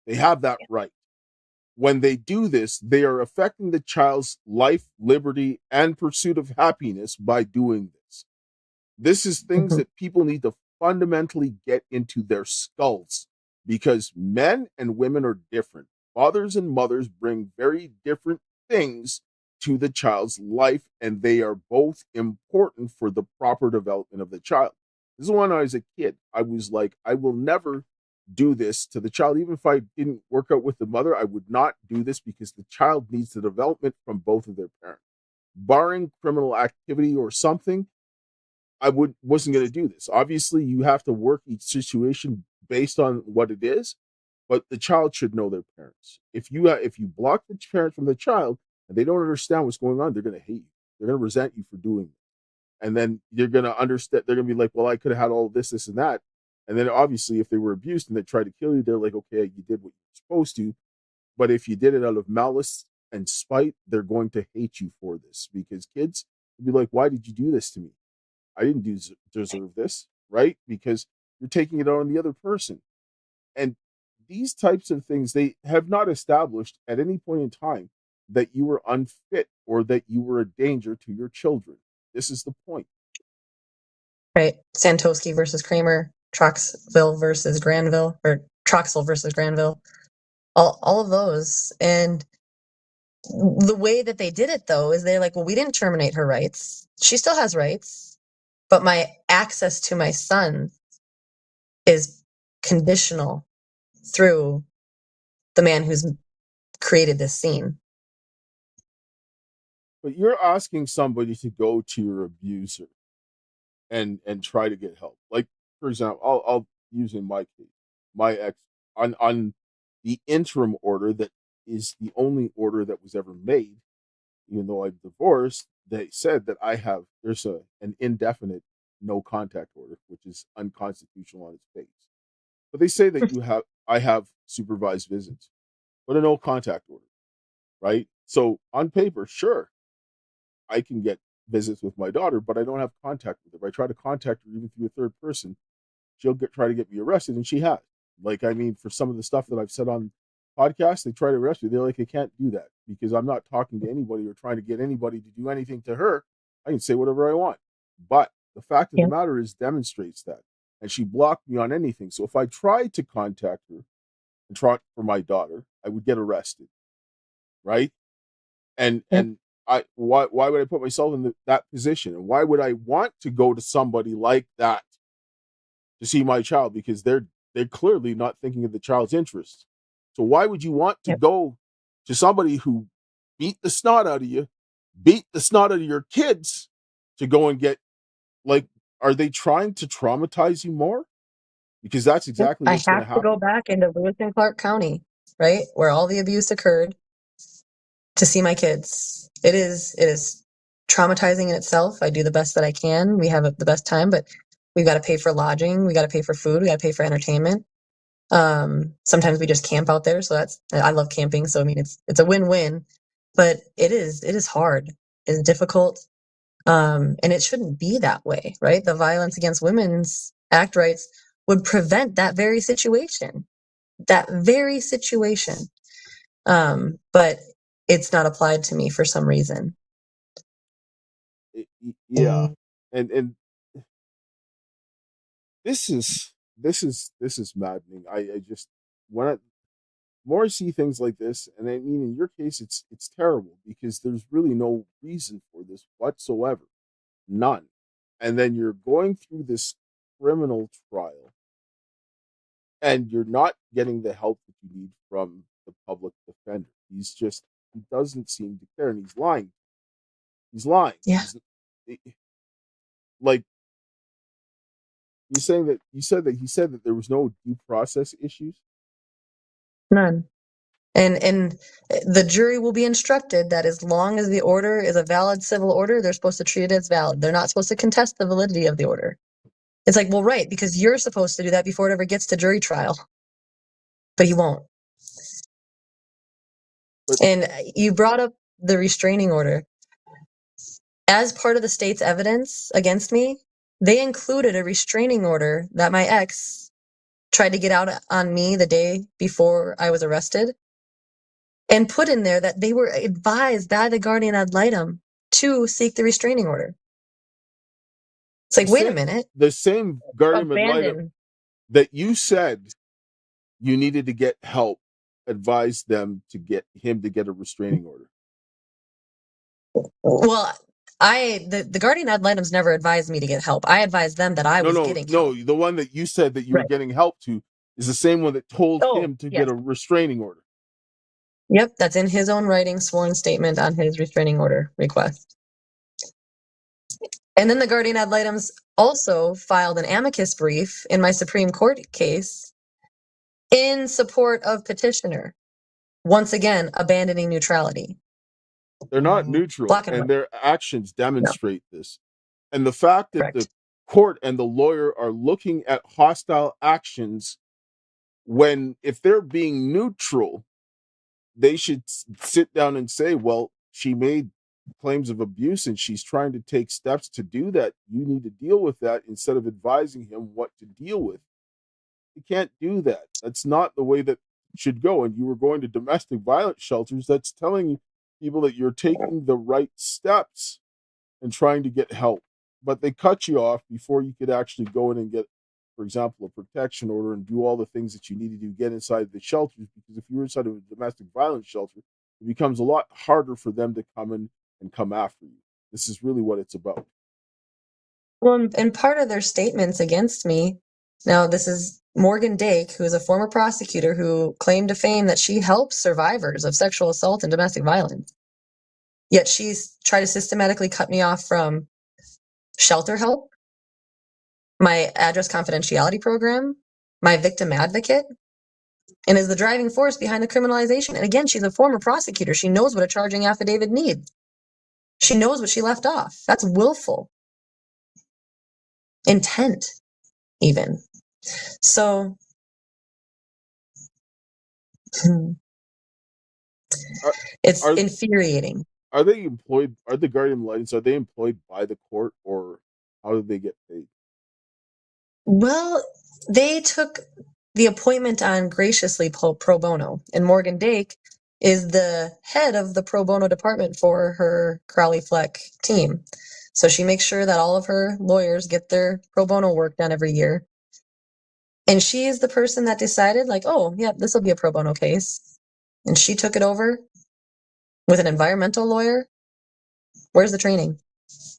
They have that right. When they do this, they are affecting the child's life, liberty, and pursuit of happiness by doing this. This is things that people need to fundamentally get into their skulls, because men and women are different. Fathers and mothers bring very different things to the child's life, and they are both important for the proper development of the child. This is when I was a kid. I was like, I will never do this to the child. Even if I didn't work out with the mother, I would not do this, because the child needs the development from both of their parents. Barring criminal activity or something, I wasn't going to do this. Obviously, you have to work each situation based on what it is, but the child should know their parents. If you block the parent from the child and they don't understand what's going on, they're going to hate you. They're going to resent you for doing it. And then you're going to understand. They're going to be like, well, I could have had all this, and that. And then obviously, if they were abused and they tried to kill you, they're like, okay, you did what you were supposed to. But if you did it out of malice and spite, they're going to hate you for this, because kids will be like, why did you do this to me? I didn't deserve this, right? Because you're taking it out on the other person. And these types of things, they have not established at any point in time that you were unfit or that you were a danger to your children. This is the point. Right. Santosky versus Kramer, Troxville versus Granville, or Troxel versus Granville, all of those. And the way that they did it, though, is they're like, well, we didn't terminate her rights. She still has rights, but my access to my son is conditional through the man who's created this scene. But you're asking somebody to go to your abuser and try to get help. Like, for example, I'll use in my case, my ex, on the interim order that is the only order that was ever made, even though I'm divorced. They said that there's an indefinite no contact order, which is unconstitutional on its face. But they say that I have supervised visits, but a no contact order, right? So on paper, sure, I can get visits with my daughter, but I don't have contact with her. If I try to contact her even through a third person, she'll try to get me arrested, and she has. Like, I mean, for some of the stuff that I've said on podcasts, they try to arrest me. They're like, I can't do that because I'm not talking to anybody or trying to get anybody to do anything to her. I can say whatever I want. But the fact of the matter is demonstrates that. And she blocked me on anything. So if I tried to contact her and try for my daughter, I would get arrested. Right? And why would I put myself in that position? And why would I want to go to somebody like that to see my child? Because they're clearly not thinking of the child's interests. So why would you want to go to somebody who beat the snot out of you, beat the snot out of your kids, to go and get, like, are they trying to traumatize you more? Because that's exactly what's going to happen. I have to go back into Lewis and Clark County, right, where all the abuse occurred, to see my kids. It is traumatizing in itself. I do the best that I can. We have the best time, but we've got to pay for lodging. We got to pay for food. We got to pay for entertainment. Sometimes we just camp out there. So I love camping. So, I mean, it's a win-win, but it is hard. It's difficult. And it shouldn't be that way, right? The Violence Against Women's Act rights would prevent that very situation. But it's not applied to me for some reason. Yeah. And this is maddening. I just, when more I see things like this, and I mean, in your case, it's terrible because there's really no reason for this whatsoever. None. And then you're going through this criminal trial and you're not getting the help that you need from the public defender. He doesn't seem to care, and he's lying. Yeah. Like, You're saying that he said that there was no due process issues? None. And the jury will be instructed that as long as the order is a valid civil order, they're supposed to treat it as valid. They're not supposed to contest the validity of the order. It's like, well, right, because you're supposed to do that before it ever gets to jury trial. But he won't. And you brought up the restraining order. As part of the state's evidence against me, they included a restraining order that my ex tried to get out on me the day before I was arrested, and put in there that they were advised by the guardian ad litem to seek the restraining order. It's like, wait a minute. The same guardian ad litem that you said you needed to get help advised them to get him to get a restraining order. Well, the guardian ad litem's never advised me to get help. I advised them that I was getting help. No, the one that you said that you were getting help to is the same one that told him to get a restraining order. Yep, that's in his own writing, sworn statement on his restraining order request. And then the guardian ad litems also filed an amicus brief in my Supreme Court case in support of petitioner, once again abandoning neutrality. They're not neutral, and their actions demonstrate this. And the fact that the court and the lawyer are looking at hostile actions when, if they're being neutral, they should sit down and say, well, she made claims of abuse and she's trying to take steps to do that. You need to deal with that, instead of advising him what to deal with. You can't do that. That's not the way that should go. And you were going to domestic violence shelters, that's telling people that you're taking the right steps and trying to get help. But they cut you off before you could actually go in and get, for example, a protection order and do all the things that you need to do, get inside the shelters. Because if you're inside of a domestic violence shelter, it becomes a lot harder for them to come in and come after you. This is really what it's about. Well, and part of their statements against me, now this is Morgan Dake, who is a former prosecutor who claimed to fame that she helps survivors of sexual assault and domestic violence. Yet she's tried to systematically cut me off from shelter help, my address confidentiality program, my victim advocate, and is the driving force behind the criminalization. And again, she's a former prosecutor. She knows what a charging affidavit needs. She knows what she left off. That's willful intent, even. So it's infuriating. Are they employed? Are the guardian lights? Are they employed by the court, or how do they get paid? Well, they took the appointment on graciously pro bono, and Morgan Dake is the head of the pro bono department for her Crowley Fleck team. So she makes sure that all of her lawyers get their pro bono work done every year. And she is the person that decided, like, oh, yeah, this will be a pro bono case. And she took it over with an environmental lawyer. Where's the training?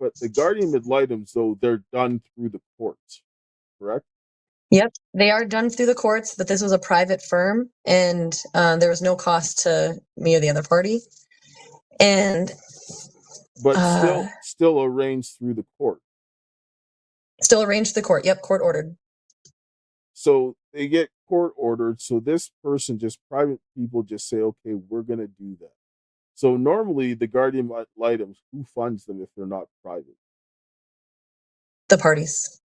But the guardian ad litems, though, they're done through the courts, correct? Yep, they are done through the courts, but this was a private firm, and there was no cost to me or the other party. But still arranged through the court. Still arranged through the court. Yep, court ordered. So they get court ordered. So this person, just private people, just say, okay, we're going to do that. So normally the guardian ad litems, who funds them if they're not private? The parties.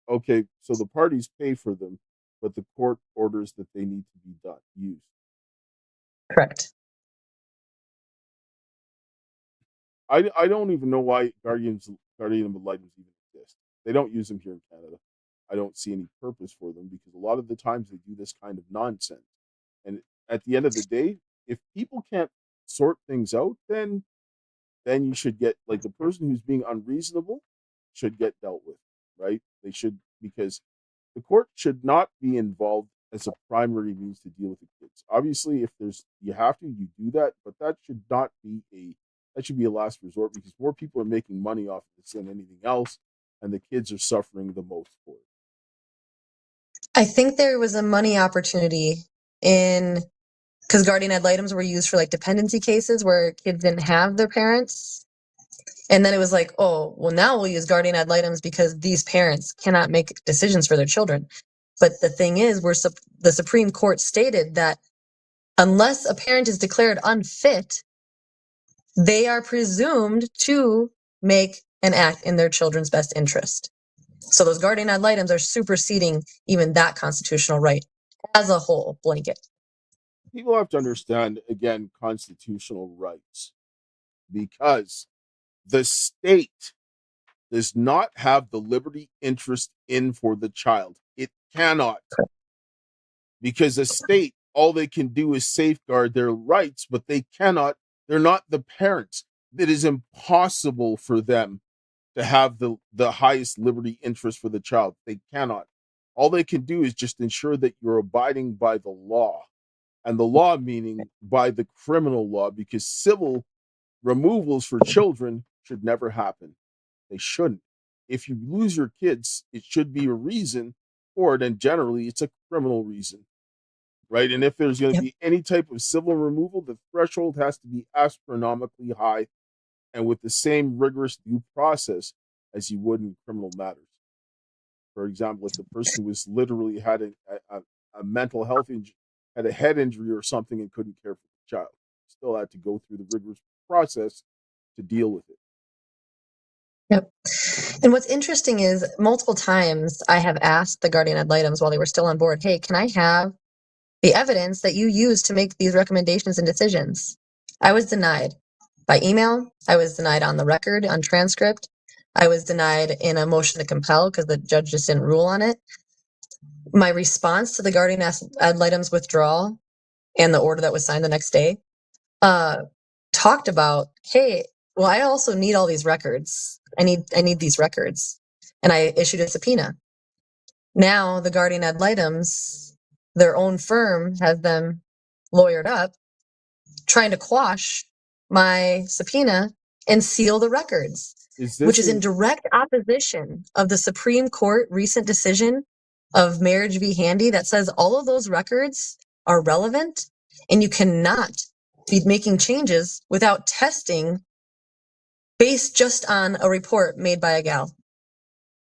Okay, so the parties pay for them, but the court orders that they need to be used. Correct. I don't even know why guardian ad litems even exist. They don't use them here in Canada. I don't see any purpose for them, because a lot of the times they do this kind of nonsense. And at the end of the day, if people can't sort things out, then you should get, like, the person who's being unreasonable should get dealt with, right? They should, because the court should not be involved as a primary means to deal with the kids. Obviously, if you have to, you do that, but that should not be that should be a last resort, because more people are making money off of this than anything else, and the kids are suffering the most for it. I think there was a money opportunity because guardian ad litems were used for, like, dependency cases where kids didn't have their parents. And then it was like, oh, well, now we'll use guardian ad litems because these parents cannot make decisions for their children. But the thing is, the Supreme Court stated that unless a parent is declared unfit, they are presumed to make an act in their children's best interest. So those guardian ad litems are superseding even that constitutional right as a whole blanket. People have to understand, again, constitutional rights, because the state does not have the liberty interest in for the child. It cannot. Because the state, all they can do is safeguard their rights, but they cannot. They're not the parents. It is impossible for them to have the highest liberty interest for the child. They cannot. All they can do is just ensure that you're abiding by the law. And the law meaning by the criminal law, because civil removals for children should never happen. They shouldn't. If you lose your kids, it should be a reason for it, and generally it's a criminal reason, right? And if there's going to be any type of civil removal, the threshold has to be astronomically high and with the same rigorous due process as you would in criminal matters. For example, if the person was literally had a mental health injury, had a head injury or something and couldn't care for the child, still had to go through the rigorous process to deal with it. Yep. And what's interesting is multiple times I have asked the guardian ad litems while they were still on board, hey, can I have the evidence that you use to make these recommendations and decisions? I was denied by email. I was denied on the record, on transcript. I was denied in a motion to compel because the judge just didn't rule on it. My response to the guardian ad litem's withdrawal and the order that was signed the next day talked about, hey, well, I also need all these records. I need these records. And I issued a subpoena. Now the guardian ad litems, their own firm has them lawyered up, trying to quash my subpoena and seal the records, which is in direct opposition of the Supreme Court recent decision of Marriage v. Handy that says all of those records are relevant and you cannot be making changes without testing based just on a report made by a gal.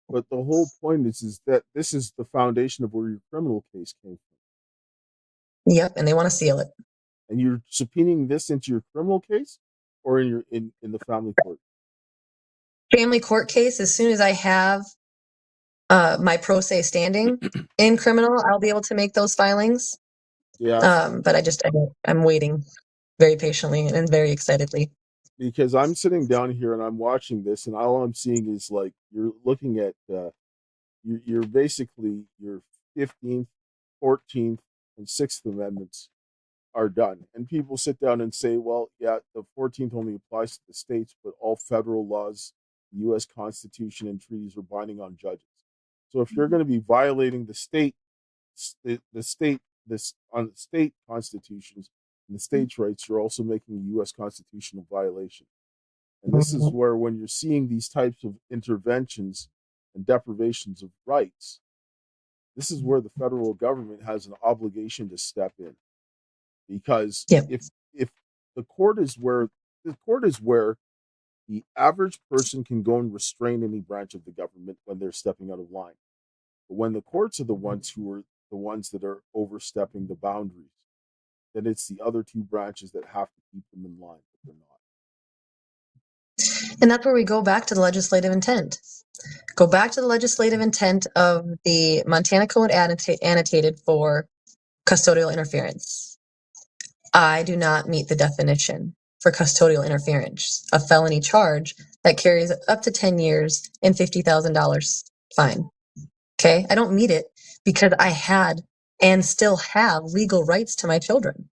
But the whole point is that this is the foundation of where your criminal case came from. Yep, and they want to seal it. And you're subpoenaing this into your criminal case or in the family court? Family court case, as soon as I have my pro se standing in criminal, I'll be able to make those filings. Yeah. But I'm waiting very patiently and very excitedly. Because I'm sitting down here and I'm watching this, and all I'm seeing is like you're looking at you're basically your 15th, 14th, and 6th Amendments are done. And people sit down and say, well, yeah, the 14th only applies to the states, but all federal laws, the U.S. Constitution, and treaties are binding on judges. So if you're going to be violating the state constitutions and the state's rights, you're also making a U.S. constitutional violation. And this is where, when you're seeing these types of interventions and deprivations of rights, this is where the federal government has an obligation to step in. Because if the court is where the average person can go and restrain any branch of the government when they're stepping out of line. But when the courts are the ones that are overstepping the boundaries, then it's the other two branches that have to keep them in line, but they're not. And that's where we go back to the legislative intent. Go back to the legislative intent of the Montana Code annotated for custodial interference. I do not meet the definition for custodial interference, a felony charge that carries up to 10 years and $50,000 fine. Okay, I don't meet it because I had and still have legal rights to my children.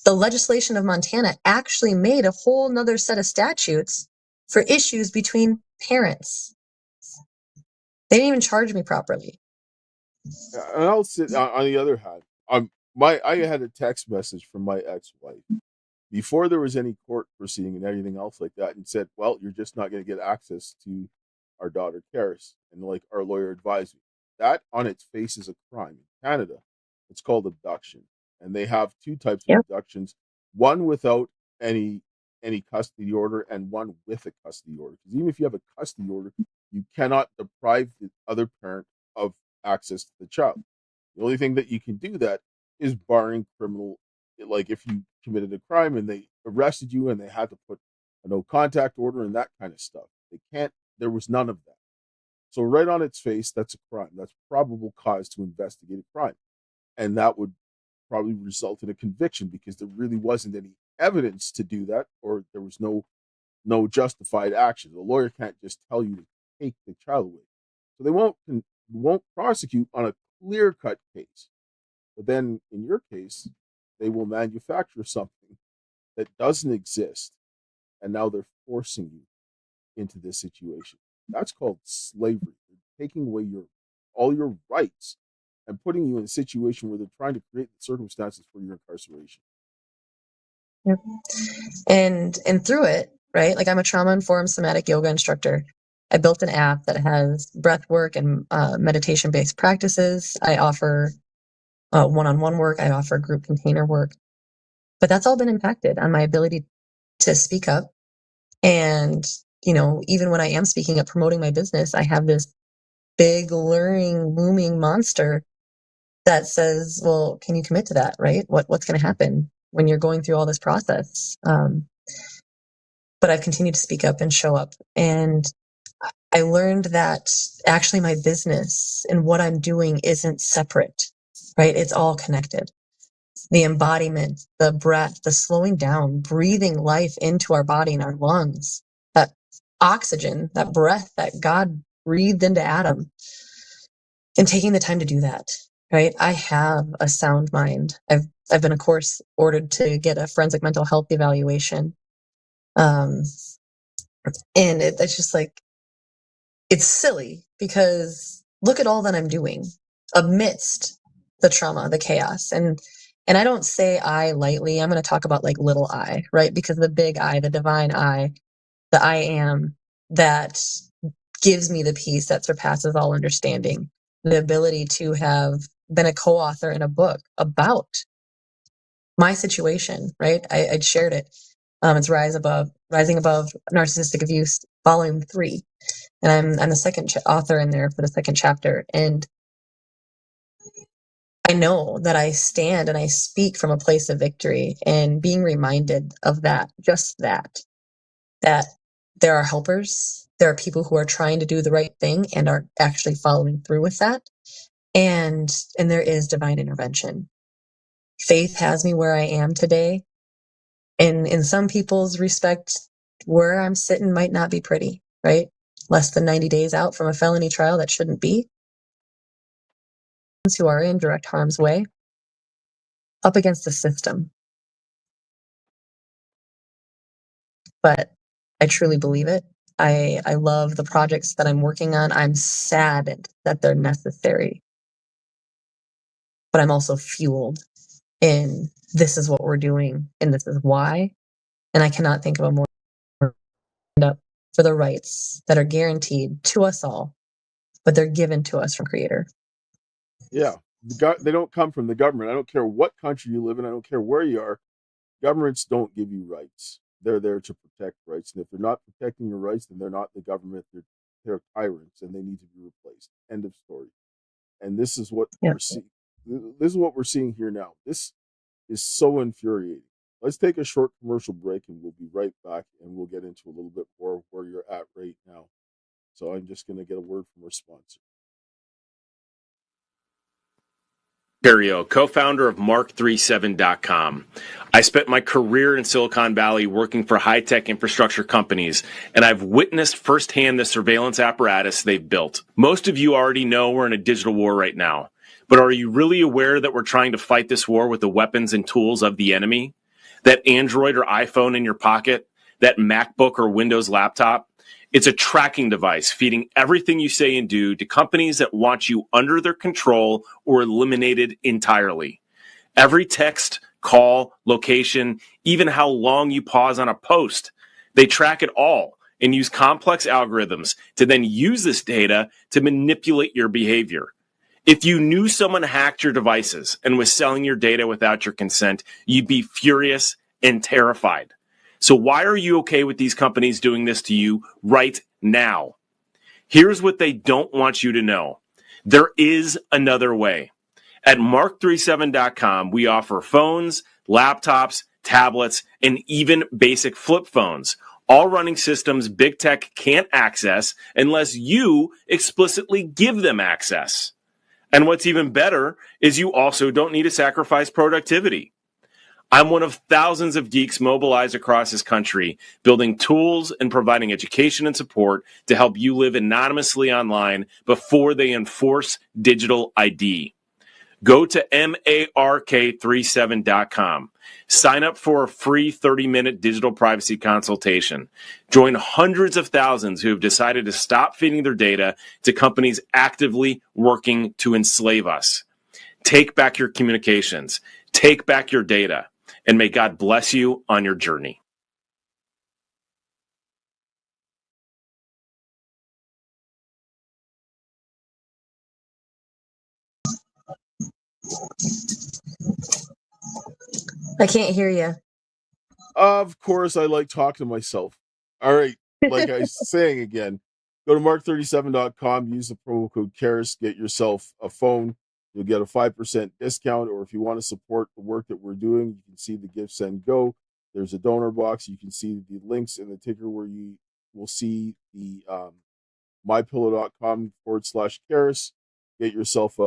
The legislation of Montana actually made a whole nother set of statutes for issues between parents. They didn't even charge me properly. And I'll sit on the other hand. I had a text message from my ex-wife before there was any court proceeding and anything else like that, and said, well, you're just not going to get access to our daughter Karis. And like our lawyer advised me, that on its face is a crime. In Canada, it's called abduction. And they have two types of abductions, one without any any custody order and one with a custody order. Because even if you have a custody order, you cannot deprive the other parent of access to the child. The only thing that you can do that is barring criminal, like if you committed a crime and they arrested you and they had to put a no contact order and that kind of stuff. There was none of that. So right on its face, that's a crime. That's probable cause to investigate a crime. And that would probably result in a conviction because there really wasn't any evidence to do that, or there was no justified action. The lawyer can't just tell you to take the child away. So they won't prosecute on a clear-cut case. But then in your case, they will manufacture something that doesn't exist, and now they're forcing you into this situation. That's called slavery. They're taking away all your rights and putting you in a situation where they're trying to create the circumstances for your incarceration. Yep. And through it, right? Like, I'm a trauma-informed somatic yoga instructor. I built an app that has breath work and meditation-based practices. I offer one-on-one work. I offer group container work. But that's all been impacted on my ability to speak up. And, even when I am speaking up, promoting my business, I have this big, luring, looming monster that says, well, can you commit to that, right? What's going to happen when you're going through all this process? But I've continued to speak up and show up. And I learned that actually my business and what I'm doing isn't separate, right? It's all connected. The embodiment, the breath, the slowing down, breathing life into our body and our lungs, that oxygen, that breath that God breathed into Adam, and taking the time to do that, right? I have a sound mind. I've been, of course, ordered to get a forensic mental health evaluation. And it's just like, it's silly because look at all that I'm doing amidst the trauma, the chaos. And I don't say I lightly. I'm going to talk about like little I, right? Because the big I, the divine I, the I am that gives me the peace that surpasses all understanding, the ability to have been a co-author in a book about my situation, right? I'd shared it. It's Rising Above Narcissistic Abuse, Volume 3. And I'm the second author in there for the second chapter. And I know that I stand and I speak from a place of victory, and being reminded of that, just that there are helpers, there are people who are trying to do the right thing and are actually following through with that. And there is divine intervention. Faith has me where I am today. And in some people's respect, where I'm sitting might not be pretty, right? Less than 90 days out from a felony trial that shouldn't be. Who are in direct harm's way, up against the system. But I truly believe it. I love the projects that I'm working on. I'm saddened that they're necessary. But I'm also fueled in this is what we're doing and this is why. And I cannot think of a more up for the rights that are guaranteed to us all, but they're given to us from Creator. Yeah. They don't come from the government. I don't care what country you live in. I don't care where you are. Governments don't give you rights. They're there to protect rights. And if they're not protecting your rights, then they're not the government. They're tyrants and they need to be replaced. End of story. And this is what we're seeing. This is what we're seeing here now. This is so infuriating. Let's take a short commercial break and we'll be right back and we'll get into a little bit more of where you're at right now. So I'm just going to get a word from our sponsor. Perio, co-founder of Mark37.com. I spent my career in Silicon Valley working for high-tech infrastructure companies, and I've witnessed firsthand the surveillance apparatus they've built. Most of you already know we're in a digital war right now, but are you really aware that we're trying to fight this war with the weapons and tools of the enemy? That Android or iPhone in your pocket? That MacBook or Windows laptop? It's a tracking device feeding everything you say and do to companies that want you under their control or eliminated entirely. Every text, call, location, even how long you pause on a post, they track it all and use complex algorithms to then use this data to manipulate your behavior. If you knew someone hacked your devices and was selling your data without your consent, you'd be furious and terrified. So why are you okay with these companies doing this to you right now? Here's what they don't want you to know. There is another way. At mark37.com, we offer phones, laptops, tablets, and even basic flip phones, all running systems big tech can't access unless you explicitly give them access. And what's even better is you also don't need to sacrifice productivity. I'm one of thousands of geeks mobilized across this country, building tools and providing education and support to help you live anonymously online before they enforce digital ID. Go to mark37.com. Sign up for a free 30-minute digital privacy consultation. Join hundreds of thousands who have decided to stop feeding their data to companies actively working to enslave us. Take back your communications. Take back your data. And may God bless you on your journey. I can't hear you. Of course, I like talking to myself. All right, like I was saying again, go to mark37.com, use the promo code CARES, get yourself a phone. You'll get a 5% discount, or if you want to support the work that we're doing, you can see the Give, Send, Go. There's a donor box. You can see the links in the ticker where you will see the mypillow.com/CARES. Get yourself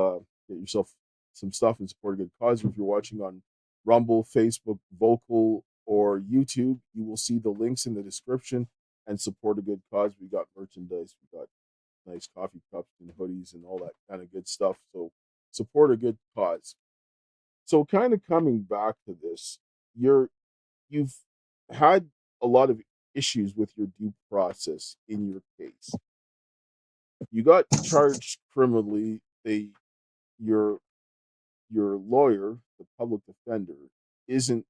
some stuff and support a good cause. If you're watching on Rumble, Facebook, Vocal, or YouTube, you will see the links in the description and support a good cause. We got merchandise, we got nice coffee cups and hoodies and all that kind of good stuff. So support a good cause. So kind of coming back to this, you've had a lot of issues with your due process in your case. You got charged criminally. Your lawyer, the public defender, isn't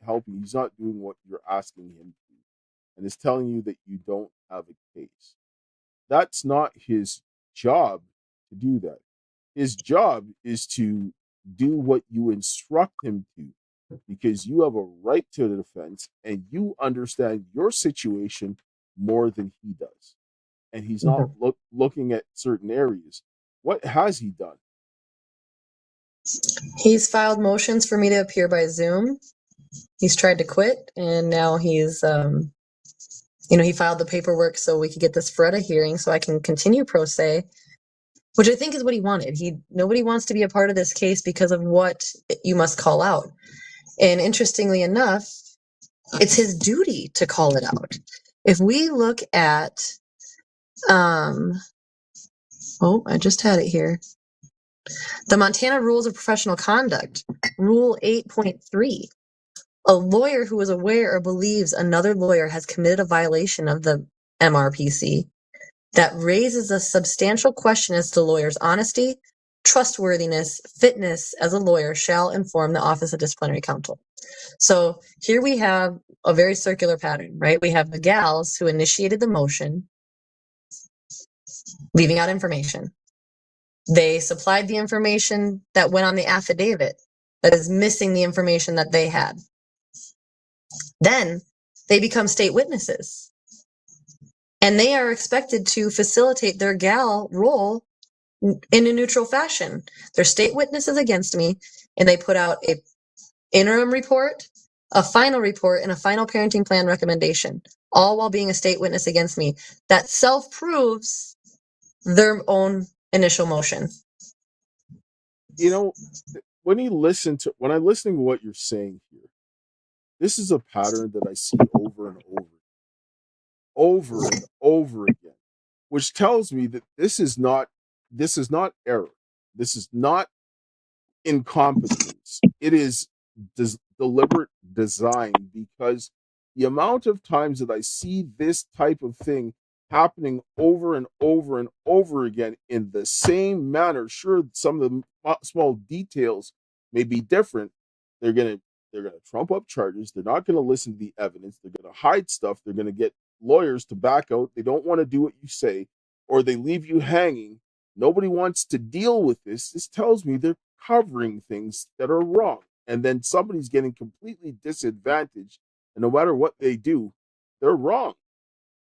helping. He's not doing what you're asking him to, and is telling you that you don't have a case. That's not his job to do that. His job is to do what you instruct him to, because you have a right to the defense and you understand your situation more than he does. And he's not looking at certain areas. What has he done? He's filed motions for me to appear by Zoom. He's tried to quit, and now he's, he filed the paperwork so we could get this FREDA hearing so I can continue pro se, which I think is what he wanted. Nobody wants to be a part of this case because of what you must call out. And interestingly enough, it's his duty to call it out. If we look at, I just had it here. The Montana Rules of Professional Conduct, Rule 8.3. A lawyer who is aware or believes another lawyer has committed a violation of the MRPC that raises a substantial question as to the lawyer's honesty, trustworthiness, fitness as a lawyer shall inform the Office of Disciplinary Counsel. So here we have a very circular pattern, right? We have the gals who initiated the motion, leaving out information. They supplied the information that went on the affidavit that is missing the information that they had. Then they become state witnesses, and they are expected to facilitate their gal role in a neutral fashion. They're state witnesses against me, and they put out a interim report, a final report, and a final parenting plan recommendation, all while being a state witness against me. That self-proves their own initial motion. When I listen to what you're saying here, this is a pattern that I see over and over again, which tells me that this is not error. This is not incompetence. It is deliberate design, because the amount of times that I see this type of thing happening over and over and over again in the same manner. Sure, some of the small details may be different. They're gonna trump up charges. They're not gonna listen to the evidence. They're gonna hide stuff. They're gonna get lawyers to back out. They don't want to do what you say, or they leave you hanging. Nobody wants to deal with this. This tells me they're covering things that are wrong, and then somebody's getting completely disadvantaged And no matter what they do, they're wrong,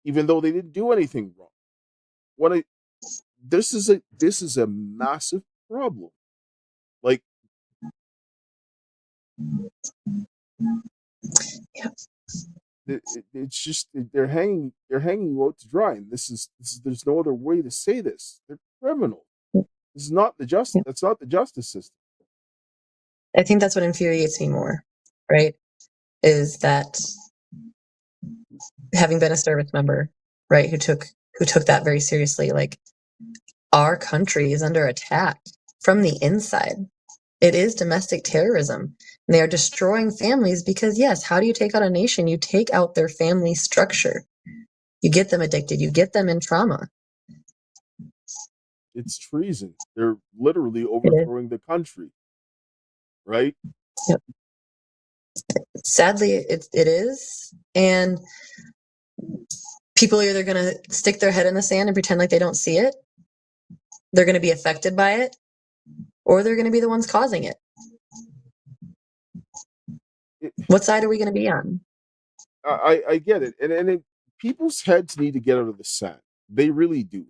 even though they didn't do anything wrong. This is a massive problem. Like, Yeah. it's just they're hanging you out to dry, and this is there's no other way to say this. They're criminal. This is not that's not the justice system. I think that's what infuriates me more, right? Is that having been a service member, right, who took that very seriously, like, our country is under attack from the inside. It is domestic terrorism. And they are destroying families because, yes, how do you take out a nation? You take out their family structure. You get them addicted. You get them in trauma. It's treason. They're literally overthrowing the country, right? Yep. Sadly, it is. And people are either going to stick their head in the sand and pretend like they don't see it. They're going to be affected by it, or they're going to be the ones causing it. What side are we going to be on? I get it. And people's heads need to get out of the sand. They really do.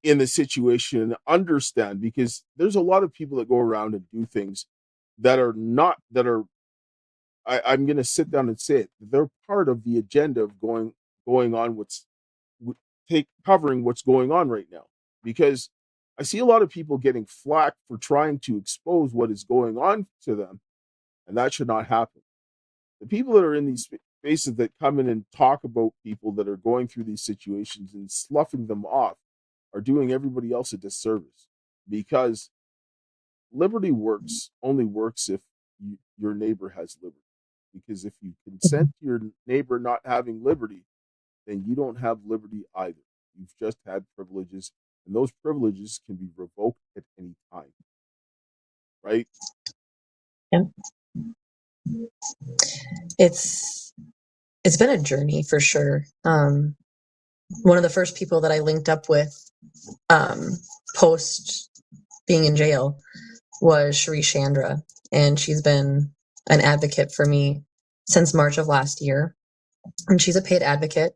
In the situation, and understand, because there's a lot of people that go around and do things that are not, I'm going to sit down and say it. They're part of the agenda of going on covering what's going on right now. Because I see a lot of people getting flack for trying to expose what is going on to them, and that should not happen. The people that are in these spaces that come in and talk about people that are going through these situations and sloughing them off are doing everybody else a disservice, because liberty only works if your neighbor has liberty. Because if you consent to your neighbor not having liberty, then you don't have liberty either. You've just had privileges, and those privileges can be revoked at any time. Right? Yeah. It's been a journey for sure. One of the first people that I linked up with post being in jail was Cherie Chandra, and she's been an advocate for me since March of last year. And she's a paid advocate,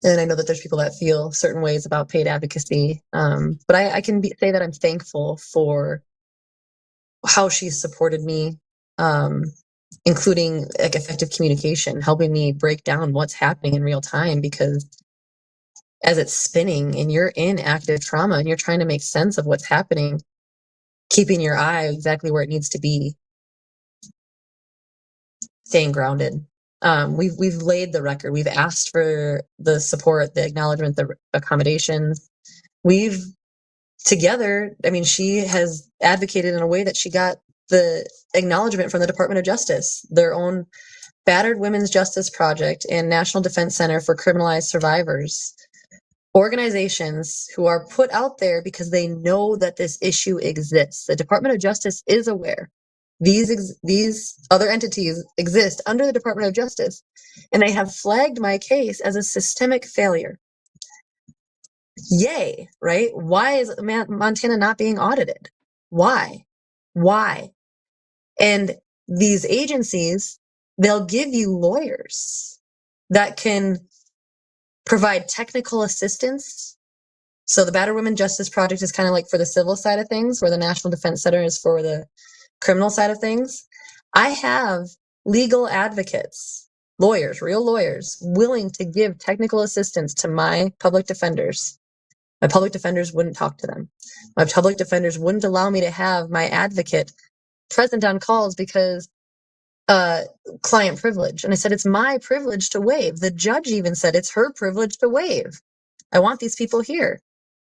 and I know that there's people that feel certain ways about paid advocacy, but I can say that I'm thankful for how she's supported me, including like effective communication, helping me break down what's happening in real time, because as it's spinning and you're in active trauma and you're trying to make sense of what's happening, keeping your eye exactly where it needs to be, staying grounded. We've laid the record. We've asked for the support, the acknowledgement, the accommodations. We've together, I mean, she has advocated in a way that she got the acknowledgement from the Department of Justice, their own Battered Women's Justice Project and National Defense Center for Criminalized Survivors. Organizations who are put out there because they know that this issue exists. The Department of Justice is aware. These other entities exist under the Department of Justice, and they have flagged my case as a systemic failure. Yay, right? Why is Montana not being audited? Why? And these agencies, they'll give you lawyers that can provide technical assistance. So the Battered Women Justice Project is kind of like for the civil side of things, where the National Defense Center is for the criminal side of things. I have legal advocates, lawyers, real lawyers, willing to give technical assistance to my public defenders. My public defenders wouldn't talk to them. My public defenders wouldn't allow me to have my advocate present on calls because client privilege. And I said, it's my privilege to waive. The judge even said it's her privilege to waive. I want these people here.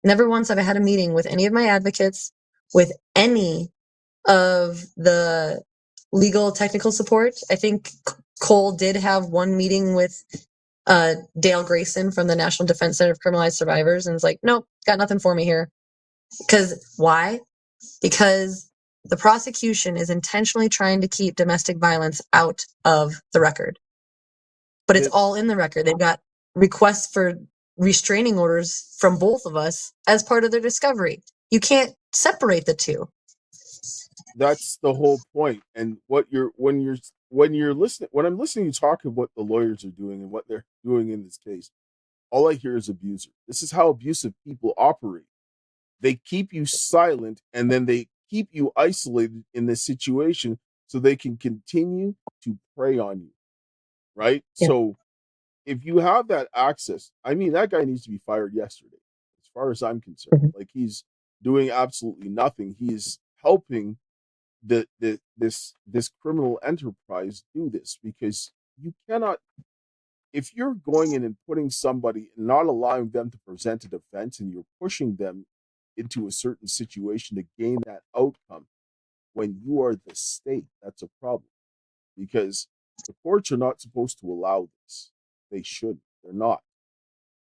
Never once have I had a meeting with any of my advocates, with any of the legal technical support. I think Cole did have one meeting with Dale Grayson from the National Defense Center of Criminalized Survivors, and was like, nope, got nothing for me here. Because why? Because the prosecution is intentionally trying to keep domestic violence out of the record. But it's all in the record. They've got requests for restraining orders from both of us as part of their discovery. You can't separate the two. That's the whole point. And when when I'm listening to talk of what the lawyers are doing and what they're doing in this case, all I hear is abuser. This is how abusive people operate. They keep you silent and then they keep you isolated in this situation so they can continue to prey on you, right? Yeah. So if you have that access, I mean, that guy needs to be fired yesterday, as far as I'm concerned. Mhm. Like, he's doing absolutely nothing. He is helping this criminal enterprise do this, because you cannot, if you're going in and putting somebody and not allowing them to present a defense, and you're pushing them into a certain situation to gain that outcome, when you are the state, that's a problem, because the courts are not supposed to allow this. They should. They're not.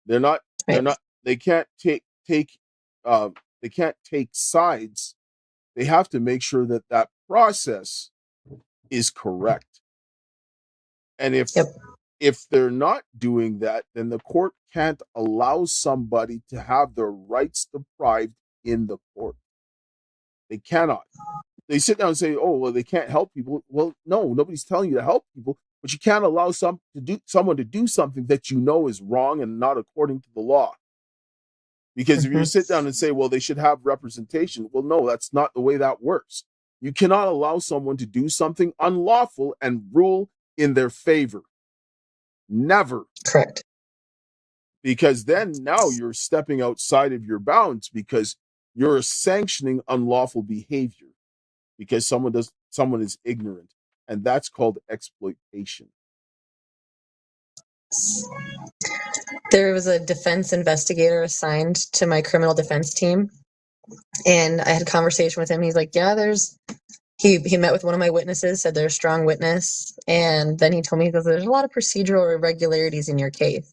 They're not. They're Right. not. They can't take. They can't take sides. They have to make sure that that process is correct. And Yep. if they're not doing that, then the court can't allow somebody to have their rights deprived in the court. They cannot. They sit down and say, "Oh, well, they can't help people." Well, no, nobody's telling you to help people, but you can't allow someone to do something that you know is wrong and not according to the law. Because if you Mhm. sit down and say, "Well, they should have representation," well, no, that's not the way that works. You cannot allow someone to do something unlawful and rule in their favor. Never. Correct. Because then now you're stepping outside of your bounds, because you're sanctioning unlawful behavior because someone is ignorant, and that's called exploitation. There was a defense investigator assigned to my criminal defense team, and I had a conversation with him. He's like, "Yeah, he met with one of my witnesses, said they're a strong witness, and then he told me, he goes, there's a lot of procedural irregularities in your case."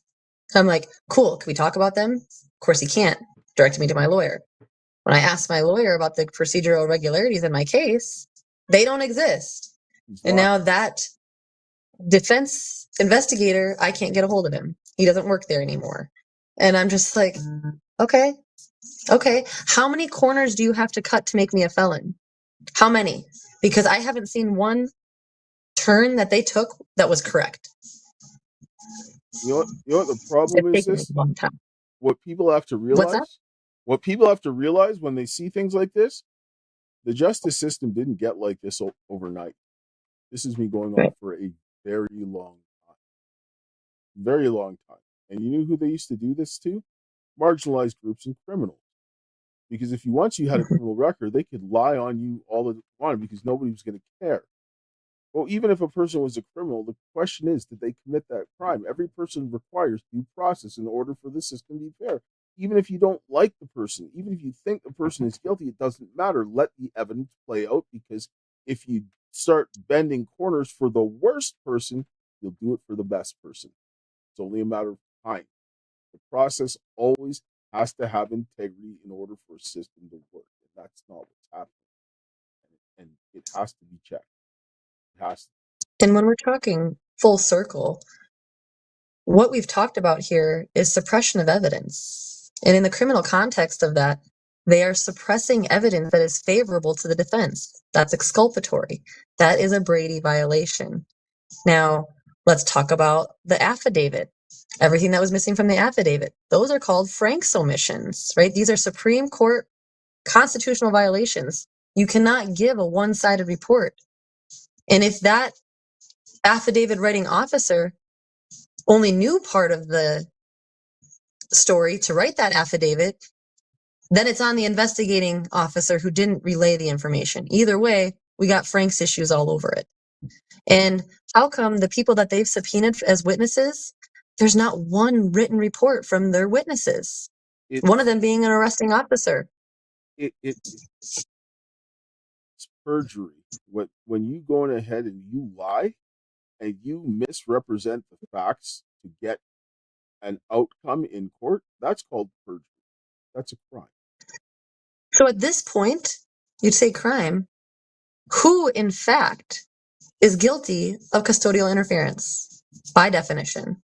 I'm like, "Cool, can we talk about them?" Of course he can't. Directed me to my lawyer. When I asked my lawyer about the procedural irregularities in my case, they don't exist. And now that defense investigator, I can't get a hold of him. He doesn't work there anymore. And I'm just like, okay. How many corners do you have to cut to make me a felon? How many? Because I haven't seen one turn that they took that was correct. You know what the problem is? This a long time. What people have to What's that? realize? What people have to realize when they see things like this, the justice system didn't get like this overnight. This has been going on for a very long time. Very long time. And you knew who they used to do this to? Marginalized groups and criminals. Because if once you had a criminal record, they could lie on you all they wanted, because nobody was going to care. Well, even if a person was a criminal, the question is, did they commit that crime? Every person requires due process in order for the system to be fair. Even if you don't like the person, even if you think the person is guilty, it doesn't matter. Let the evidence play out, because if you start bending corners for the worst person, you'll do it for the best person. It's only a matter of time. The process always has to have integrity in order for a system to work. And that's not what's happening. And it has to be checked. It has to. And when we're talking full circle, what we've talked about here is suppression of evidence. And in the criminal context of that, they are suppressing evidence that is favorable to the defense. That's exculpatory. That is a Brady violation. Now, let's talk about the affidavit. Everything that was missing from the affidavit. Those are called Frank's omissions, right? These are Supreme Court constitutional violations. You cannot give a one-sided report. And if that affidavit writing officer only knew part of the story to write that affidavit, then it's on the investigating officer who didn't relay the information. Either way, we got Frank's issues all over it. And how come the people that they've subpoenaed as witnesses, there's not one written report from their witnesses? One of them being an arresting officer. It's perjury. When you go ahead and you lie and you misrepresent the facts to get an outcome in court, that's called perjury. That's a crime. So at this point, you'd say crime. Who, in fact, is guilty of custodial interference by definition?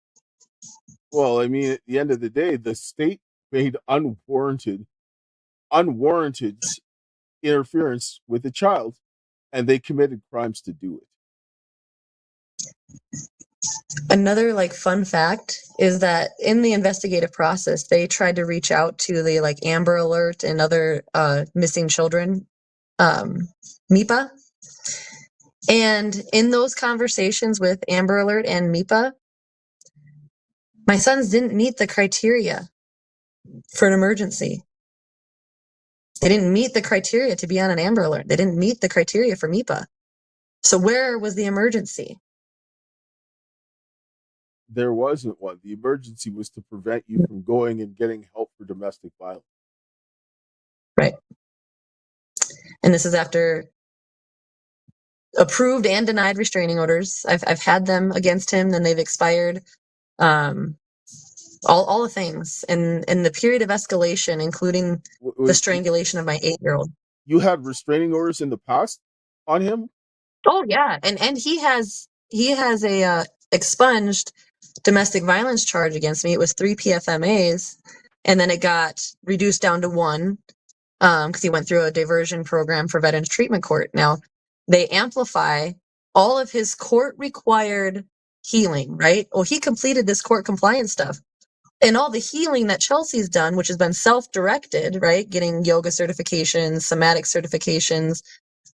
Well, I mean, at the end of the day, the state made unwarranted interference with a child, and they committed crimes to do it. Another like fun fact is that in the investigative process, they tried to reach out to the like Amber Alert and other missing children, MIPA. And in those conversations with Amber Alert and MIPA, my sons didn't meet the criteria for an emergency. They didn't meet the criteria to be on an Amber Alert. They didn't meet the criteria for MIPA. So where was the emergency? There wasn't one. The emergency was to prevent you from going and getting help for domestic violence. Right. And this is after approved and denied restraining orders. I've had them against him, then they've expired. All the things. And in the period of escalation, including the strangulation of my 8-year-old. You had restraining orders in the past on him? Oh yeah. And he has a expunged domestic violence charge against me. It was 3 PFMAs, and then it got reduced down to 1 because he went through a diversion program for Veterans Treatment Court. Now, they amplify all of his court-required healing, right? Well, he completed this court compliance stuff. And all the healing that Chelsea's done, which has been self-directed, right? Getting yoga certifications, somatic certifications,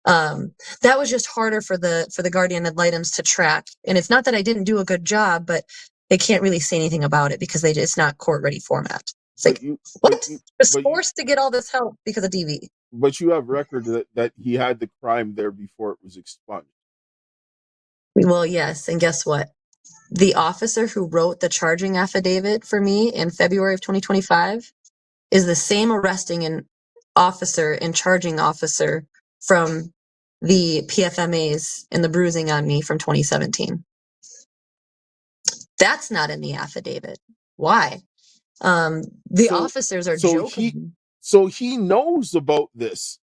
that was just harder for the guardian ad litem's to track. And it's not that I didn't do a good job, but they can't really say anything about it because it's not court ready format. It's like, what? Just forced to get all this help because of DV. But you have record that he had the crime there before it was expunged. Well, yes. And guess what? The officer who wrote the charging affidavit for me in February of 2025 is the same arresting officer and charging officer from the PFMAs and the bruising on me from 2017. That's not in the affidavit. Why? Officers are joking. So he knows about this.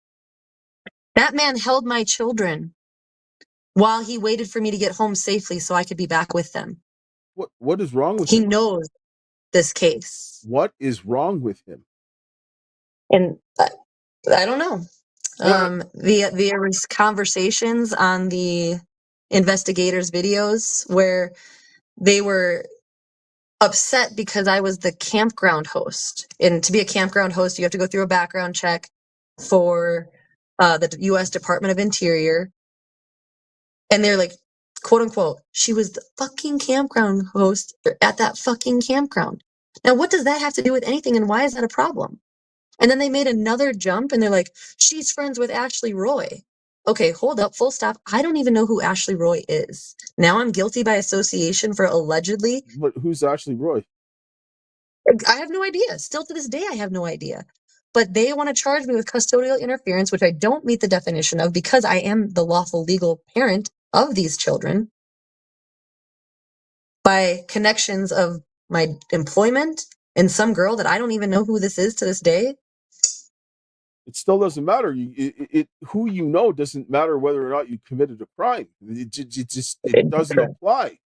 That man held my children while he waited for me to get home safely so I could be back with them. What is wrong with him? He knows this case. What is wrong with him? And I don't know. There was conversations on the investigators' videos where they were upset because I was the campground host. And to be a campground host, you have to go through a background check for the U.S. Department of Interior. And they're like, quote unquote, she was the fucking campground host at that fucking campground. Now, what does that have to do with anything? And why is that a problem? And then they made another jump and they're like, she's friends with Ashley Roy. Okay, hold up, full stop. I don't even know who Ashley Roy is. Now I'm guilty by association for allegedly. But who's Ashley Roy? I have no idea. Still to this day, I have no idea. But they want to charge me with custodial interference, which I don't meet the definition of because I am the lawful legal parent of these children by connections of my employment and some girl that I don't even know who this is to this day. It still doesn't matter. Who you know doesn't matter whether or not you committed a crime. It doesn't apply.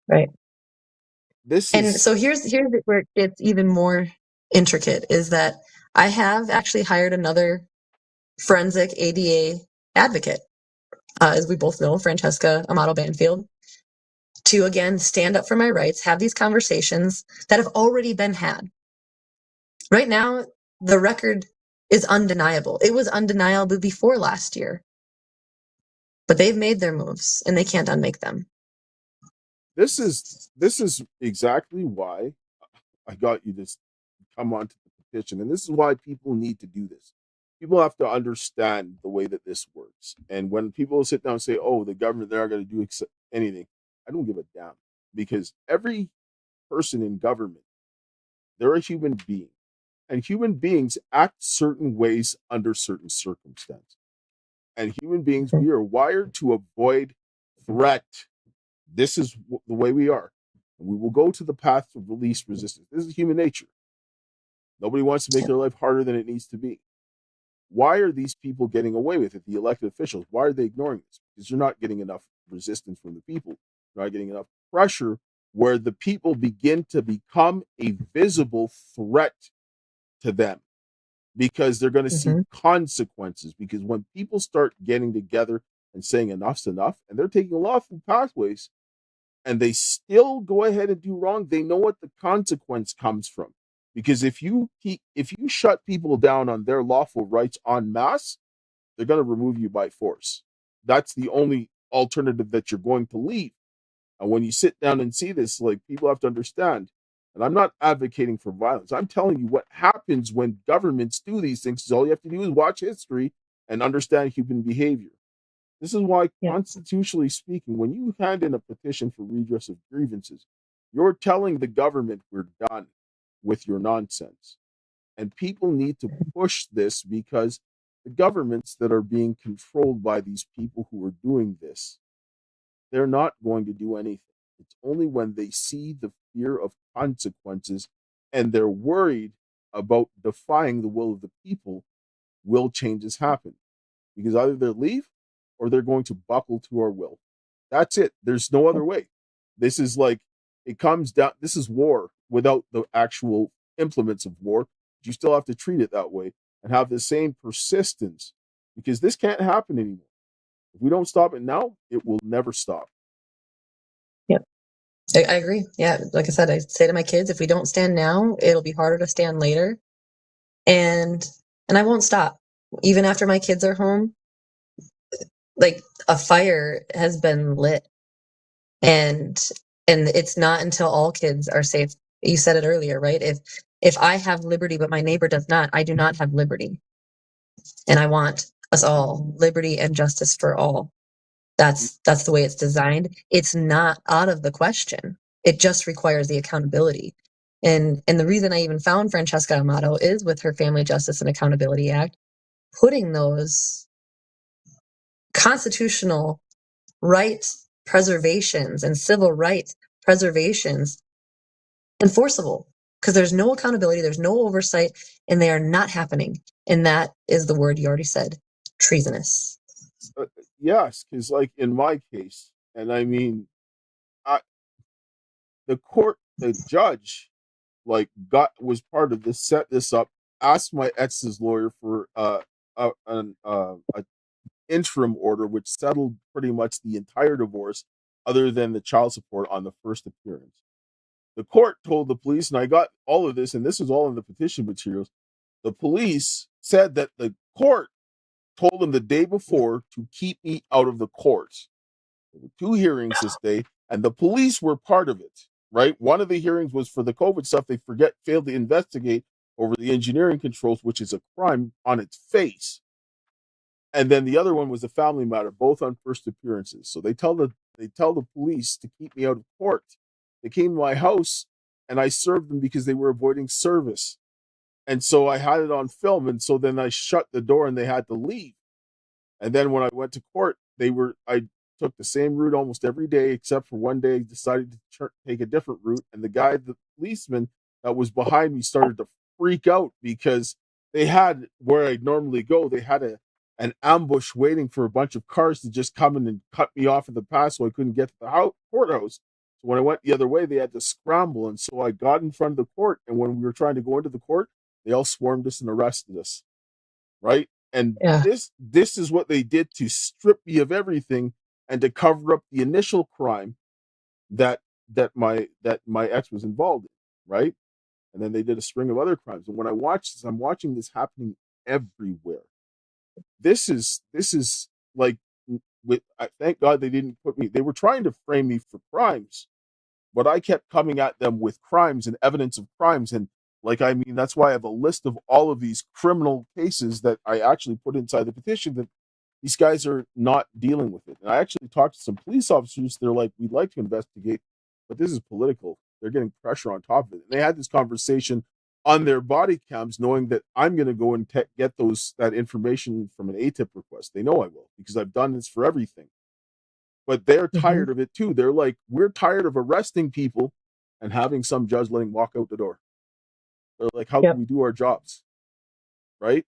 Right. So here's where it gets even more intricate is that I have actually hired another forensic ADA advocate, as we both know, Francesca Amato Banfield, to again stand up for my rights, have these conversations that have already been had. Right now, the record is undeniable. It was undeniable before last year. But they've made their moves and they can't unmake them. This is exactly why I got you to come onto the petition. And this is why people need to do this. People have to understand the way that this works. And when people sit down and say, oh, the government, they're not going to do anything, I don't give a damn. Because every person in government, they're a human being. And human beings act certain ways under certain circumstances. And human beings, we are wired to avoid threat. This is the way we are. And we will go to the path of least resistance. This is human nature. Nobody wants to make their life harder than it needs to be. Why are these people getting away with it? The elected officials, why are they ignoring this? Because you're not getting enough resistance from the people. You're not getting enough pressure where the people begin to become a visible threat to them because they're going to see consequences. Because when people start getting together and saying enough's enough, and they're taking lawful pathways and they still go ahead and do wrong, they know what the consequence comes from. Because if you shut people down on their lawful rights en masse, they're going to remove you by force. That's the only alternative that you're going to leave. And when you sit down and see this, like, people have to understand, and I'm not advocating for violence. I'm telling you what happens when governments do these things. All you have to do is watch history and understand human behavior. This is why, constitutionally speaking, when you hand in a petition for redress of grievances, you're telling the government we're done with your nonsense. And people need to push this, because the governments that are being controlled by these people who are doing this, they're not going to do anything. It's only when they see the fear of consequences and they're worried about defying the will of the people will changes happen. Because either they leave or they're going to buckle to our will. That's it. There's no other way. This is like, it comes down, this is war without the actual implements of war. You still have to treat it that way and have the same persistence, because this can't happen anymore. If we don't stop it now, it will never stop. Yep. I agree. Yeah. Like I said, I say to my kids, if we don't stand now, it'll be harder to stand later. And I won't stop. Even after my kids are home, like, a fire has been lit. And it's not until all kids are safe. You said it earlier, right? If I have liberty, but my neighbor does not, I do not have liberty. And I want us all liberty and justice for all. That's the way it's designed. It's not out of the question. It just requires the accountability. And the reason I even found Francesca Amato is with her Family Justice and Accountability Act, putting those constitutional right preservations and civil rights preservations enforceable, because there's no accountability, there's no oversight, and they are not happening. And that is the word you already said, treasonous. Yes, because, like, in my case, and I mean, the judge, like, was part of this, set this up, asked my ex's lawyer for an interim order, which settled pretty much the entire divorce, other than the child support on the first appearance. The court told the police, and I got all of this, and this was all in the petition materials. The police said that the court told them the day before to keep me out of the courts. There were 2 hearings this day, and the police were part of it, right? One of the hearings was for the COVID stuff. They failed to investigate over the engineering controls, which is a crime on its face. And then the other one was a family matter, both on first appearances. So they tell the police to keep me out of court. They came to my house, and I served them because they were avoiding service. And so I had it on film, and so then I shut the door and they had to leave. And then when I went to court, I took the same route almost every day, except for one day I decided to take a different route. And the policeman that was behind me started to freak out, because they had, where I'd normally go, they had an ambush waiting for a bunch of cars to just come in and cut me off at the pass, so I couldn't get to the courthouse. So when I went the other way, they had to scramble. And so I got in front of the court, and when we were trying to go into the court, they all swarmed us and arrested us, right? And this is what they did to strip me of everything and to cover up the initial crime that my ex was involved in, right? And then they did a string of other crimes. And when I watch this, I'm watching this happening everywhere. This is like, thank God they didn't put me. They were trying to frame me for crimes, but I kept coming at them with crimes and evidence of crimes. And, like, I mean, that's why I have a list of all of these criminal cases that I actually put inside the petition, that these guys are not dealing with it. And I actually talked to some police officers. They're like, we'd like to investigate, but this is political. They're getting pressure on top of it. And they had this conversation on their body cams, knowing that I'm going to go and get that information from an ATIP request. They know I will, because I've done this for everything. But they're tired of it too. They're like, we're tired of arresting people and having some judge letting walk out the door. They're like, how can we do our jobs? Right?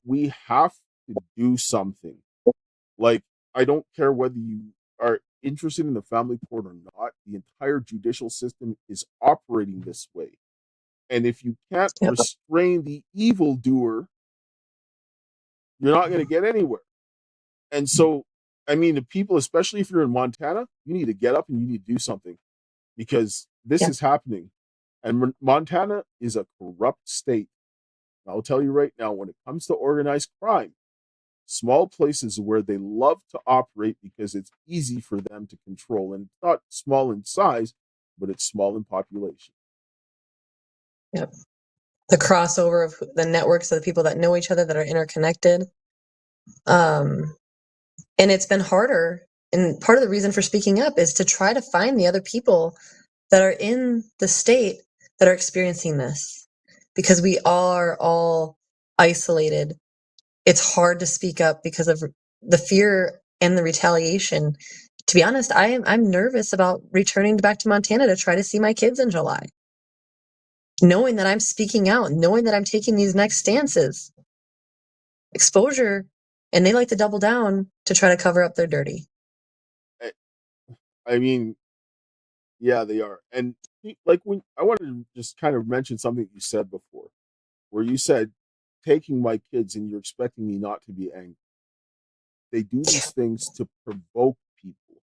We have to do something. Like, I don't care whether you are interested in the family court or not. The entire judicial system is operating this way. And if you can't restrain the evildoer, you're not going to get anywhere. And so I mean, the people, especially if you're in Montana, you need to get up and you need to do something because this Yeah. is happening. And Montana is a corrupt state. I'll tell you right now, when it comes to organized crime, small places where they love to operate because it's easy for them to control. And it's not small in size, but it's small in population. Yep. The crossover of the networks of the people that know each other that are interconnected. And it's been harder. And part of the reason for speaking up is to try to find the other people that are in the state that are experiencing this, because we are all isolated. It's hard to speak up because of the fear and the retaliation. To be honest, I'm nervous about returning back to Montana to try to see my kids in July, knowing that I'm speaking out, knowing that I'm taking these next stances. Exposure, and they like to double down to try to cover up their dirty. I mean, yeah, they are. And like, when I wanted to just kind of mention something you said before, where you said taking my kids and you're expecting me not to be angry. They do these things to provoke people.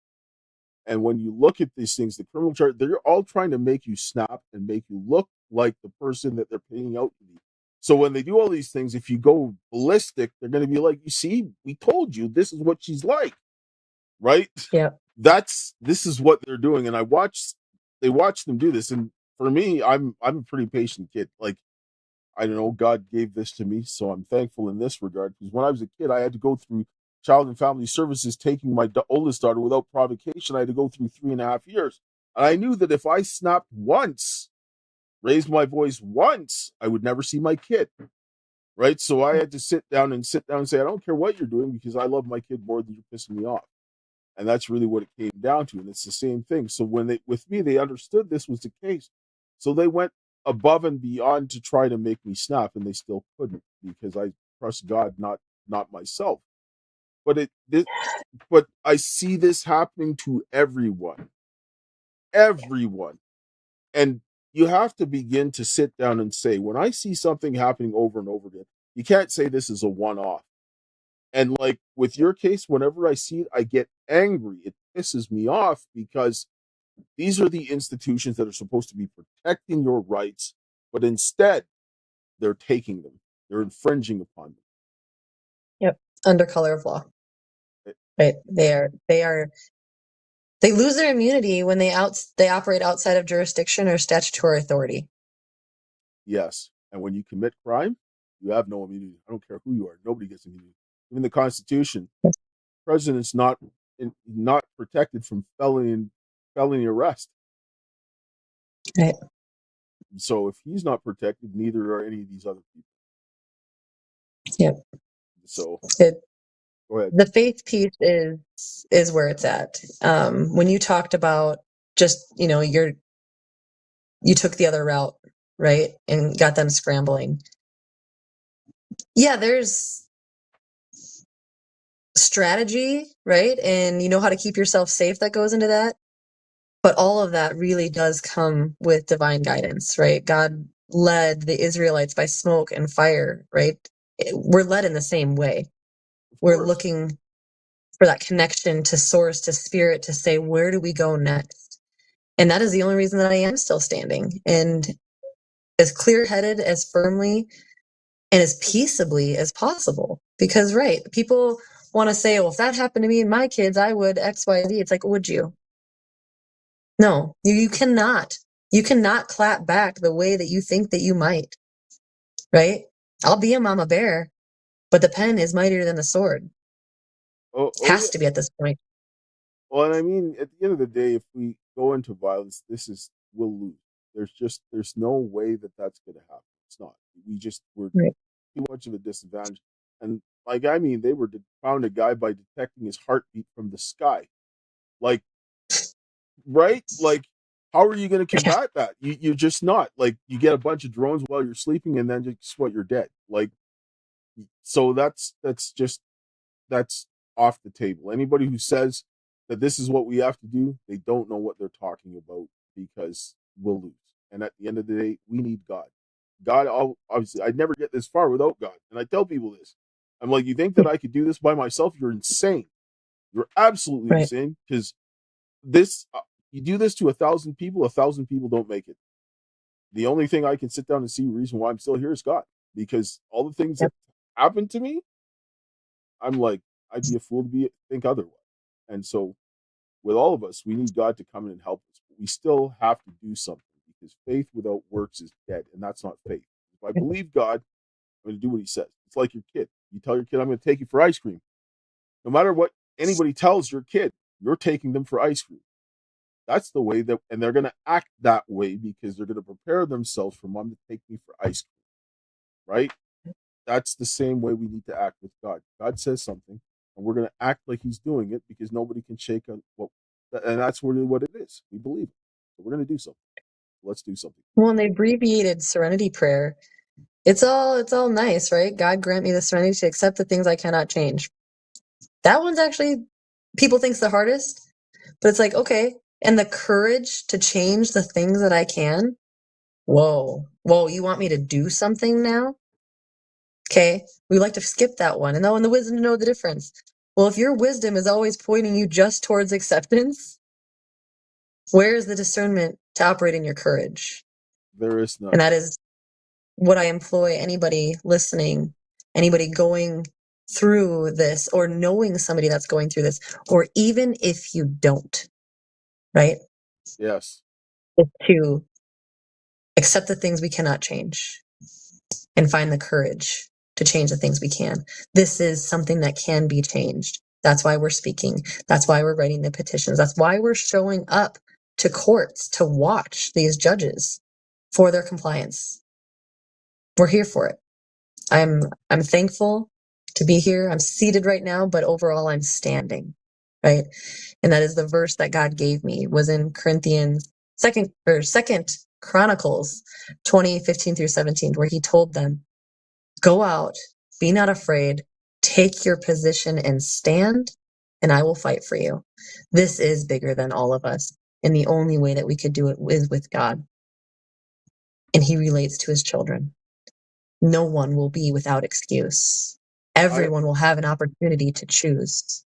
And when you look at these things, the criminal charge, they're all trying to make you snap and make you look like the person that they're paying out to be. So when they do all these things, if you go ballistic, they're going to be like, you see, we told you this is what she's like, right? Yeah. This is what they're doing. And they watch them do this. And for me, I'm a pretty patient kid. Like, I don't know, God gave this to me, so I'm thankful in this regard. Because when I was a kid, I had to go through Child and Family Services taking my oldest daughter without provocation. I had to go through 3.5 years. And I knew that if I snapped once, raised my voice once, I would never see my kid. Right? So I had to sit down and say, I don't care what you're doing because I love my kid more than you're pissing me off. And that's really what it came down to. And it's the same thing. So when with me, they understood this was the case. So they went above and beyond to try to make me snap, and they still couldn't because I trust God, not myself. But but I see this happening to everyone. Everyone. And you have to begin to sit down and say, when I see something happening over and over again, you can't say this is a one-off. And like with your case, whenever I see it, I get angry. It pisses me off because these are the institutions that are supposed to be protecting your rights, but instead they're taking them. They're infringing upon them. Yep. Under color of law. Right. They lose their immunity when they operate outside of jurisdiction or statutory authority. Yes. And when you commit crime, you have no immunity. I don't care who you are. Nobody gets immunity. Even the Constitution, the president's not protected from felony arrest. Right. So if he's not protected, neither are any of these other people. Yep. So go ahead. The faith piece is where it's at. When you talked about just, you took the other route, right? And got them scrambling. Yeah, there's strategy, right? And you know how to keep yourself safe that goes into that. But all of that really does come with divine guidance, right? God led the Israelites by smoke and fire, right? We're led in the same way. We're looking for that connection to source, to spirit, to say, where do we go next? And that is the only reason that I am still standing, and as clear-headed, as firmly, and as peaceably as possible. Because, right, people want to say, well, if that happened to me and my kids, I would X, Y, Z. It's like, would you? No, you cannot. You cannot clap back the way that you think that you might, right? I'll be a mama bear, but the pen is mightier than the sword. Has to be at this point. Well, and I mean, at the end of the day, if we go into violence, we'll lose. There's no way that that's going to happen. It's not. We're too much of a disadvantage. And like, I mean, they found a guy by detecting his heartbeat from the sky. Like, right? Like, how are you going to combat that? You're just not. Like, you get a bunch of drones while you're sleeping, and then just what, you're dead. Like, so that's off the table. Anybody who says that this is what we have to do, they don't know what they're talking about, because we'll lose. And at the end of the day, we need God. God, obviously, I'd never get this far without God. And I tell people this. I'm like, you think that I could do this by myself? You're insane. You're absolutely Right. insane, because this you do this to 1,000 people, 1,000 people don't make it. The only thing I can sit down and see reason why I'm still here is God, because all the things Yep. that happened to me, I'm like, I'd be a fool to think otherwise. And so, with all of us, we need God to come in and help us. But we still have to do something, because faith without works is dead, and that's not faith. If I believe God, I'm going to do what He says. It's like your kid. You tell your kid, "I'm going to take you for ice cream." No matter what anybody tells your kid, you're taking them for ice cream. That's the way that, and they're going to act that way because they're going to prepare themselves for Mom to take me for ice cream, right? That's the same way we need to act with God. God says something, and we're going to act like He's doing it, because nobody can shake on what, and that's really what it is. We believe it. So we're going to do something. Let's do something. Well, and the abbreviated serenity prayer, it's all nice, right? God grant me the serenity to accept the things I cannot change. That one's actually, people think's the hardest, but it's like, okay, and the courage to change the things that I can. Whoa, you want me to do something now? Okay, we like to skip that one, and the wisdom to know the difference. Well, if your wisdom is always pointing you just towards acceptance, where is the discernment to operate in your courage? There is none. And that is what I employ anybody listening, anybody going through this, or knowing somebody that's going through this, or even if you don't, right? Yes. Is to accept the things we cannot change and find the courage to change the things we can. This is something that can be changed. That's why we're speaking. That's why we're writing the petitions. That's why we're showing up to courts to watch these judges for their compliance. We're here for it. I'm thankful to be here. I'm seated right now, but overall I'm standing, right? And that is the verse that God gave me, was in Corinthians, second Chronicles 20:15-17, where He told them, "Go out, be not afraid, take your position and stand, and I will fight for you." This is bigger than all of us, and the only way that we could do it is with God. And He relates to His children. No one will be without excuse. Everyone will have an opportunity to choose.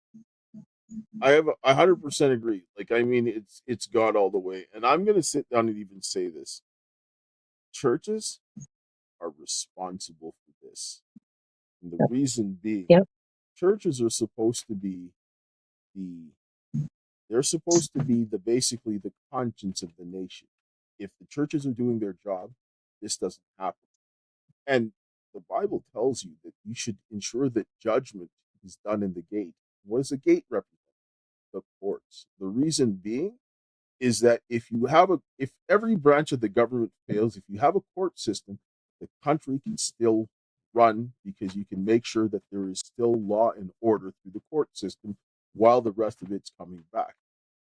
I have 100% agree. Like, I mean, it's God all the way. And I'm going to sit down and even say this. Churches are responsible for this. And the reason being, churches are supposed to be basically the conscience of the nation. If the churches are doing their job, this doesn't happen. And the Bible tells you that you should ensure that judgment is done in the gate. What does a gate represent? The courts. The reason being is that if every branch of the government fails, if you have a court system, the country can still run, because you can make sure that there is still law and order through the court system while the rest of it's coming back.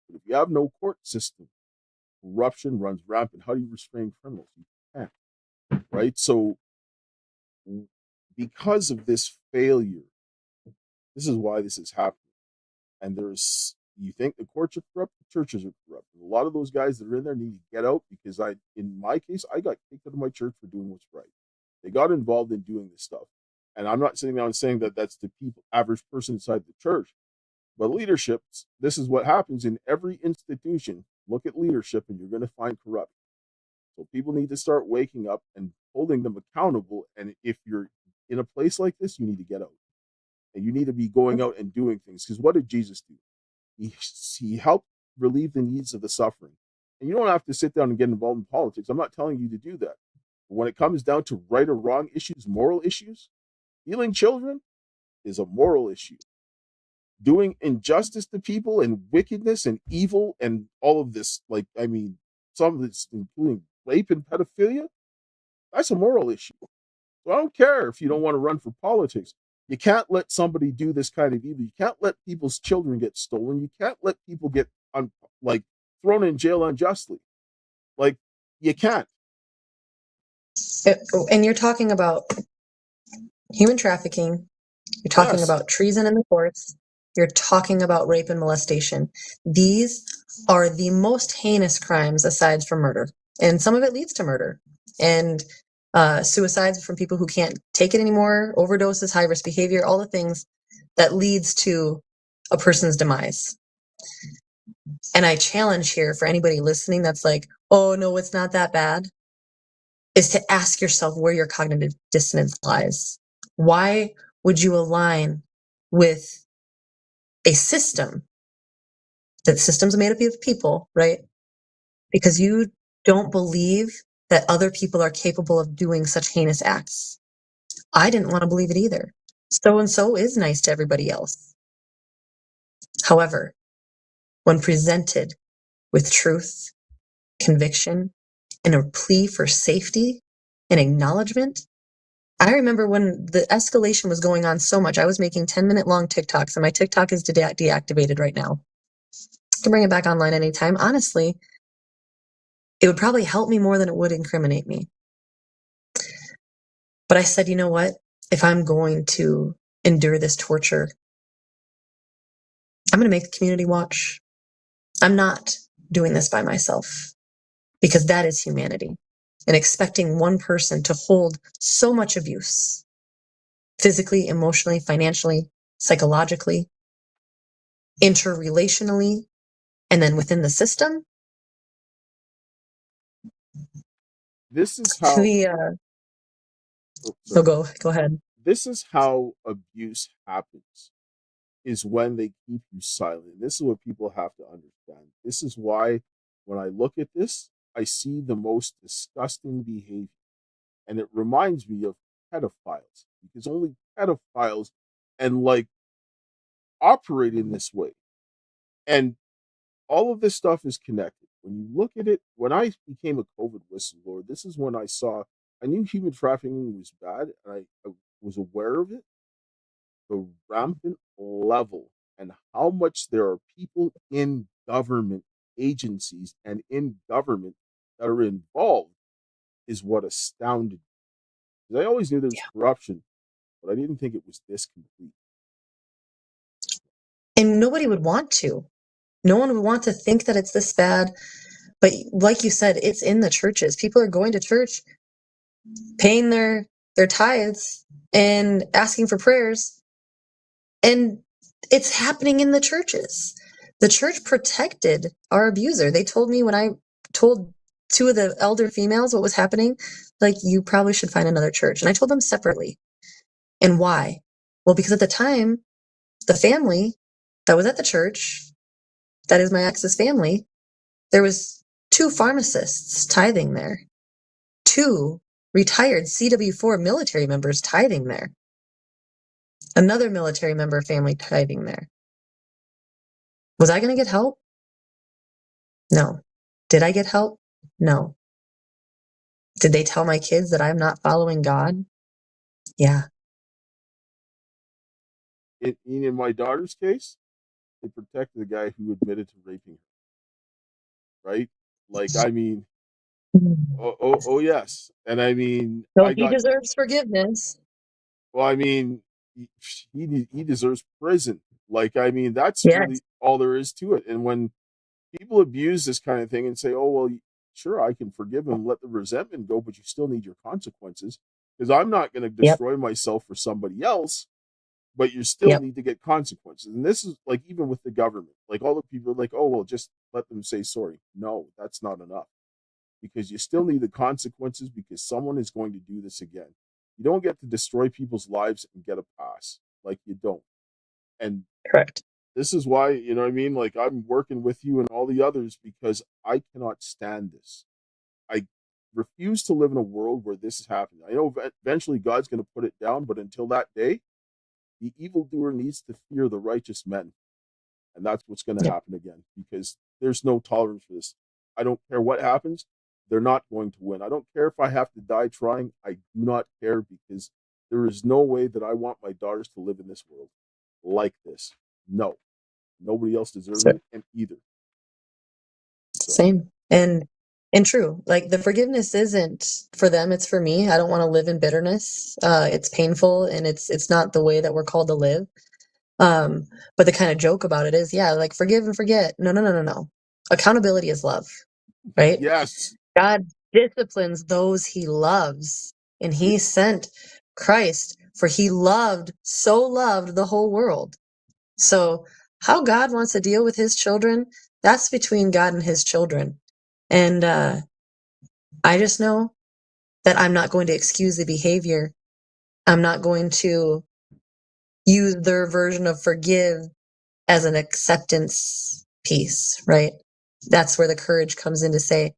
But if you have no court system, corruption runs rampant. How do you restrain criminals? You can't, right? So because of this failure, this is why this is happening. And you think the courts are corrupt, the churches are corrupt. And a lot of those guys that are in there need to get out, because in my case, I got kicked out of my church for doing what's right. They got involved in doing this stuff. And I'm not sitting down and saying that that's the average person inside the church, but leadership, this is what happens in every institution. Look at leadership and you're going to find corruption. So people need to start waking up and holding them accountable. And if you're in a place like this, you need to get out. And you need to be going out and doing things. Because what did Jesus do? He helped relieve the needs of the suffering. And you don't have to sit down and get involved in politics. I'm not telling you to do that. But when it comes down to right or wrong issues, moral issues, healing children is a moral issue. Doing injustice to people and wickedness and evil and all of this, some of this, including rape and pedophilia, that's a moral issue. So I don't care if you don't want to run for politics. You can't let somebody do this kind of evil. You can't let people's children get stolen. You can't let people get thrown in jail unjustly. You can't. And you're talking about human trafficking. You're talking about treason in the courts. You're talking about rape and molestation. These are the most heinous crimes aside from murder. And some of it leads to murder. And suicides from people who can't take it anymore, overdoses, high-risk behavior, all the things that leads to a person's demise. And I challenge here for anybody listening that's like, oh, no, it's not that bad, is to ask yourself where your cognitive dissonance lies. Why would you align with a system? That system's made up of people, right? Because you don't believe that other people are capable of doing such heinous acts. I didn't want to believe it either. So-and-so is nice to everybody else. However, when presented with truth, conviction, and a plea for safety and acknowledgement, I remember when the escalation was going on so much, I was making 10-minute long TikToks, and my TikTok is deactivated right now. I can bring it back online anytime. Honestly, it would probably help me more than it would incriminate me. But I said, you know what? If I'm going to endure this torture, I'm going to make the community watch. I'm not doing this by myself, because that is humanity. And expecting one person to hold so much abuse, physically, emotionally, financially, psychologically, interrelationally, and then within the system. This is how go ahead. This is how abuse happens, is when they keep you silent. This is what people have to understand. This is why when I look at this, I see the most disgusting behavior. And it reminds me of pedophiles, because only pedophiles and operate in this way. And all of this stuff is connected. When you look at it, when I became a COVID whistleblower, this is when I knew human trafficking was bad, and I was aware of it, the rampant level, and how much there are people in government agencies and in government that are involved is what astounded me. Because I always knew there was corruption, but I didn't think it was this complete. And nobody would want to. No one would want to think that it's this bad. But like you said, it's in the churches. People are going to church, paying their tithes and asking for prayers. And it's happening in the churches. The church protected our abuser. They told me when I told two of the elder females what was happening, like, you probably should find another church. And I told them separately. And why? Well, because at the time, the family that was at the church, that is my ex's family, there was 2 pharmacists tithing there, 2 retired CW4 military members tithing there, another military member family tithing there. Was I going to get help? No. Did I get help? No. Did they tell my kids that I'm not following God? Yeah. In my daughter's case, they protected the guy who admitted to raping her. Right? Oh yes. And I mean, So he deserves forgiveness. Well, I mean, he deserves prison. That's really all there is to it. And when people abuse this kind of thing and say, oh, well, sure, I can forgive him, let the resentment go, but you still need your consequences, because I'm not going to destroy myself for somebody else, but you still need to get consequences. And this is even with the government, all the people are oh, well, just let them say sorry. No, that's not enough, because you still need the consequences, because someone is going to do this again. You don't get to destroy people's lives and get a pass. You don't. And correct. This is why, you know what I mean? I'm working with you and all the others, because I cannot stand this. I refuse to live in a world where this is happening. I know eventually God's going to put it down, but until that day, the evildoer needs to fear the righteous men. And that's what's going to happen again, because there's no tolerance for this. I don't care what happens. They're not going to win. I don't care if I have to die trying. I do not care, because there is no way that I want my daughters to live in this world like this. No. Nobody else deserves it, and either. So. Same. And true. The forgiveness isn't for them, it's for me. I don't want to live in bitterness. It's painful, and it's not the way that we're called to live. But the kind of joke about it is, forgive and forget. No. Accountability is love, right? Yes. God disciplines those he loves, and he sent Christ, for he so loved the whole world. So how God wants to deal with his children, that's between God and his children. And I just know that I'm not going to excuse the behavior. I'm not going to use their version of forgive as an acceptance piece, right? That's where the courage comes in to say,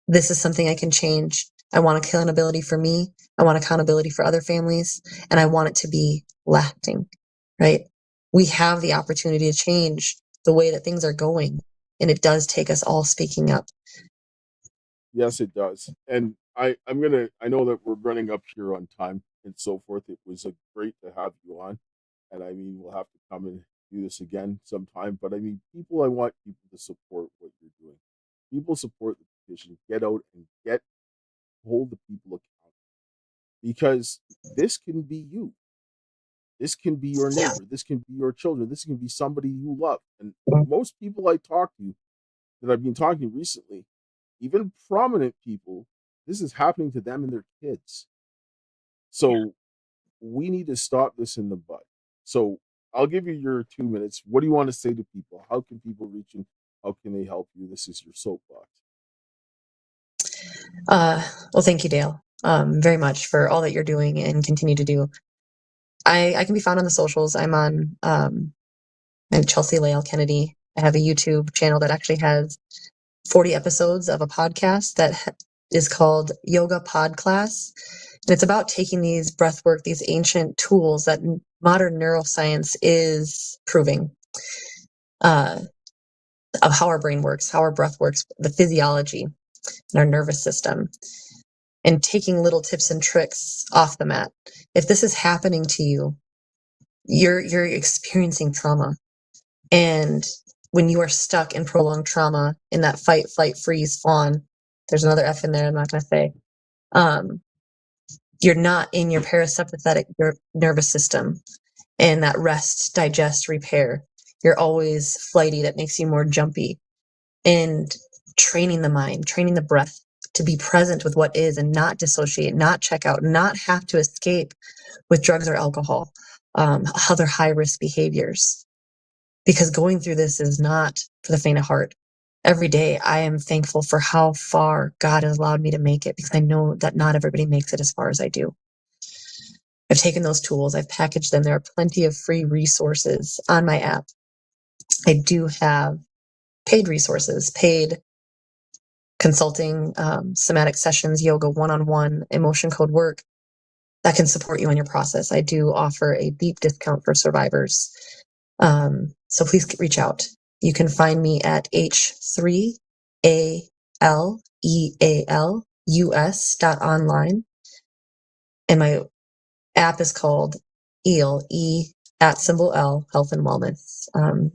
this is something I can change. I want accountability for me. I want accountability for other families, and I want it to be lasting, right? We have the opportunity to change the way that things are going, and it does take us all speaking up. Yes, it does. And I know that we're running up here on time and so forth. It was great to have you on. And I mean, we'll have to come and do this again sometime. But I mean, I want people to support what you're doing. People support the petition. Get out and hold the people accountable. Because this can be you. This can be your neighbor. This can be your children. This can be somebody you love. And most people I talk to that I've been talking to recently, even prominent people, this is happening to them and their kids. So we need to stop this in the bud. So I'll give you your 2 minutes. What do you want to say to people? How can people reach you? How can they help you? This is your soapbox. Well, thank you, Dale, very much for all that you're doing and continue to do. I can be found on the socials. I'm on Chelsie Lael Kennedy. I have a YouTube channel that actually has 40 episodes of a podcast that is called Yoga Pod Class. And it's about taking these breath work, these ancient tools that modern neuroscience is proving of how our brain works, how our breath works, the physiology in our nervous system, and taking little tips and tricks off the mat. If this is happening to you, you're experiencing trauma. And when you are stuck in prolonged trauma, in that fight, flight, freeze, fawn, there's another F in there I'm not going to say, you're not in your parasympathetic nervous system and that rest, digest, repair. You're always flighty. That makes you more jumpy. And training the mind, training the breath to be present with what is and not dissociate, not check out, not have to escape with drugs or alcohol, other high-risk behaviors. Because going through this is not for the faint of heart. Every day, I am thankful for how far God has allowed me to make it, because I know that not everybody makes it as far as I do. I've taken those tools, I've packaged them. There are plenty of free resources on my app. I do have paid resources, paid consulting, somatic sessions, yoga, one-on-one, emotion code work that can support you in your process. I do offer a deep discount for survivors. So please reach out. You can find me at h3alealus.online. And my app is called EAL, E@L, Health and Wellness.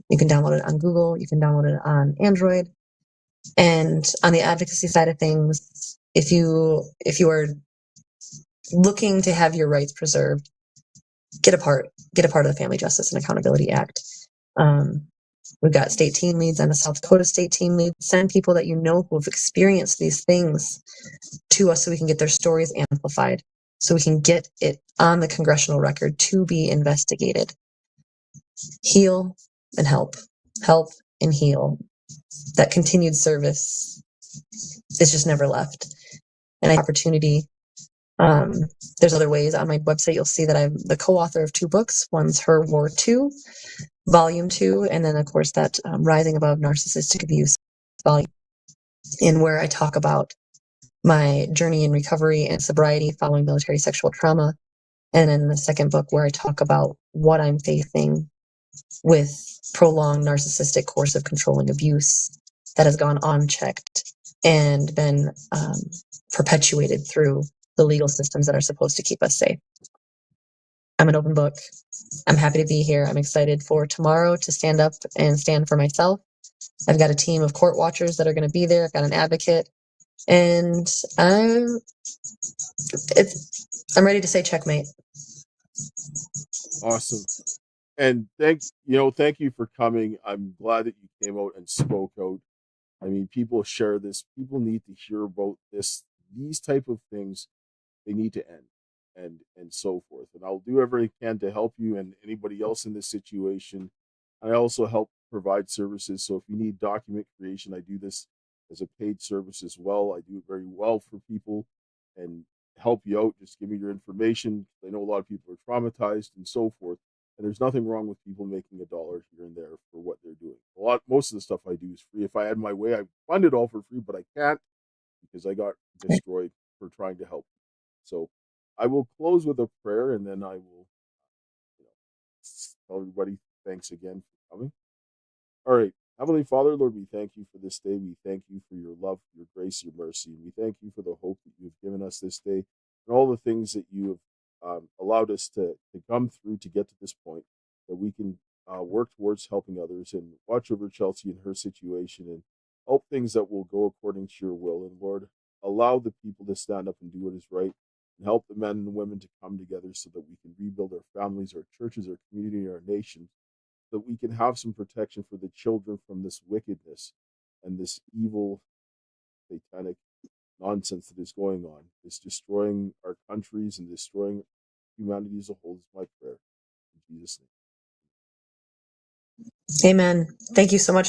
You can download it on Google. You can download it on Android. And on the advocacy side of things, if you are looking to have your rights preserved, get a part of the Family Justice and Accountability Act. We've got state team leads and the South Dakota state team leads. Send people that you know who have experienced these things to us so we can get their stories amplified, so we can get it on the congressional record to be investigated. Heal and help. Help and heal. That continued service is just never left. And I have opportunity. There's other ways on my website. You'll see that I'm the co-author of 2 books. One's Her War 2, Volume 2, and then, of course, that Rising Above Narcissistic Abuse volume, in where I talk about my journey in recovery and sobriety following military sexual trauma. And then the second book, where I talk about what I'm facing with prolonged narcissistic, coercive, controlling abuse that has gone unchecked and been perpetuated through the legal systems that are supposed to keep us safe. I'm an open book. I'm happy to be here. I'm excited for tomorrow to stand up and stand for myself. I've got a team of court watchers that are going to be there. I've got an advocate, and I'm ready to say checkmate. Awesome. And thank you for coming. I'm glad that you came out and spoke out. I mean, people share this. People need to hear about this. These type of things, they need to end, and so forth. And I'll do everything I can to help you and anybody else in this situation. I also help provide services. So if you need document creation, I do this as a paid service as well. I do it very well for people and help you out. Just give me your information. I know a lot of people are traumatized and so forth. And there's nothing wrong with people making $1 here and there for what they're doing. Most of the stuff I do is free. If I had my way, I'd fund it all for free, but I can't because I got destroyed for trying to help. So I will close with a prayer, and then I will, tell everybody thanks again for coming. All right. Heavenly Father, Lord, we thank you for this day. We thank you for your love, your grace, your mercy. And we thank you for the hope that you've given us this day and all the things that you have allowed us to come through to get to this point, that we can work towards helping others and watch over Chelsie and her situation and help things that will go according to your will. And Lord, allow the people to stand up and do what is right and help the men and women to come together so that we can rebuild our families, our churches, our community, our nation, that we can have some protection for the children from this wickedness and this evil, satanic nonsense that is going on. It's destroying our countries and destroying humanity as a whole, is my prayer. In Jesus' name. Amen. Thank you so much.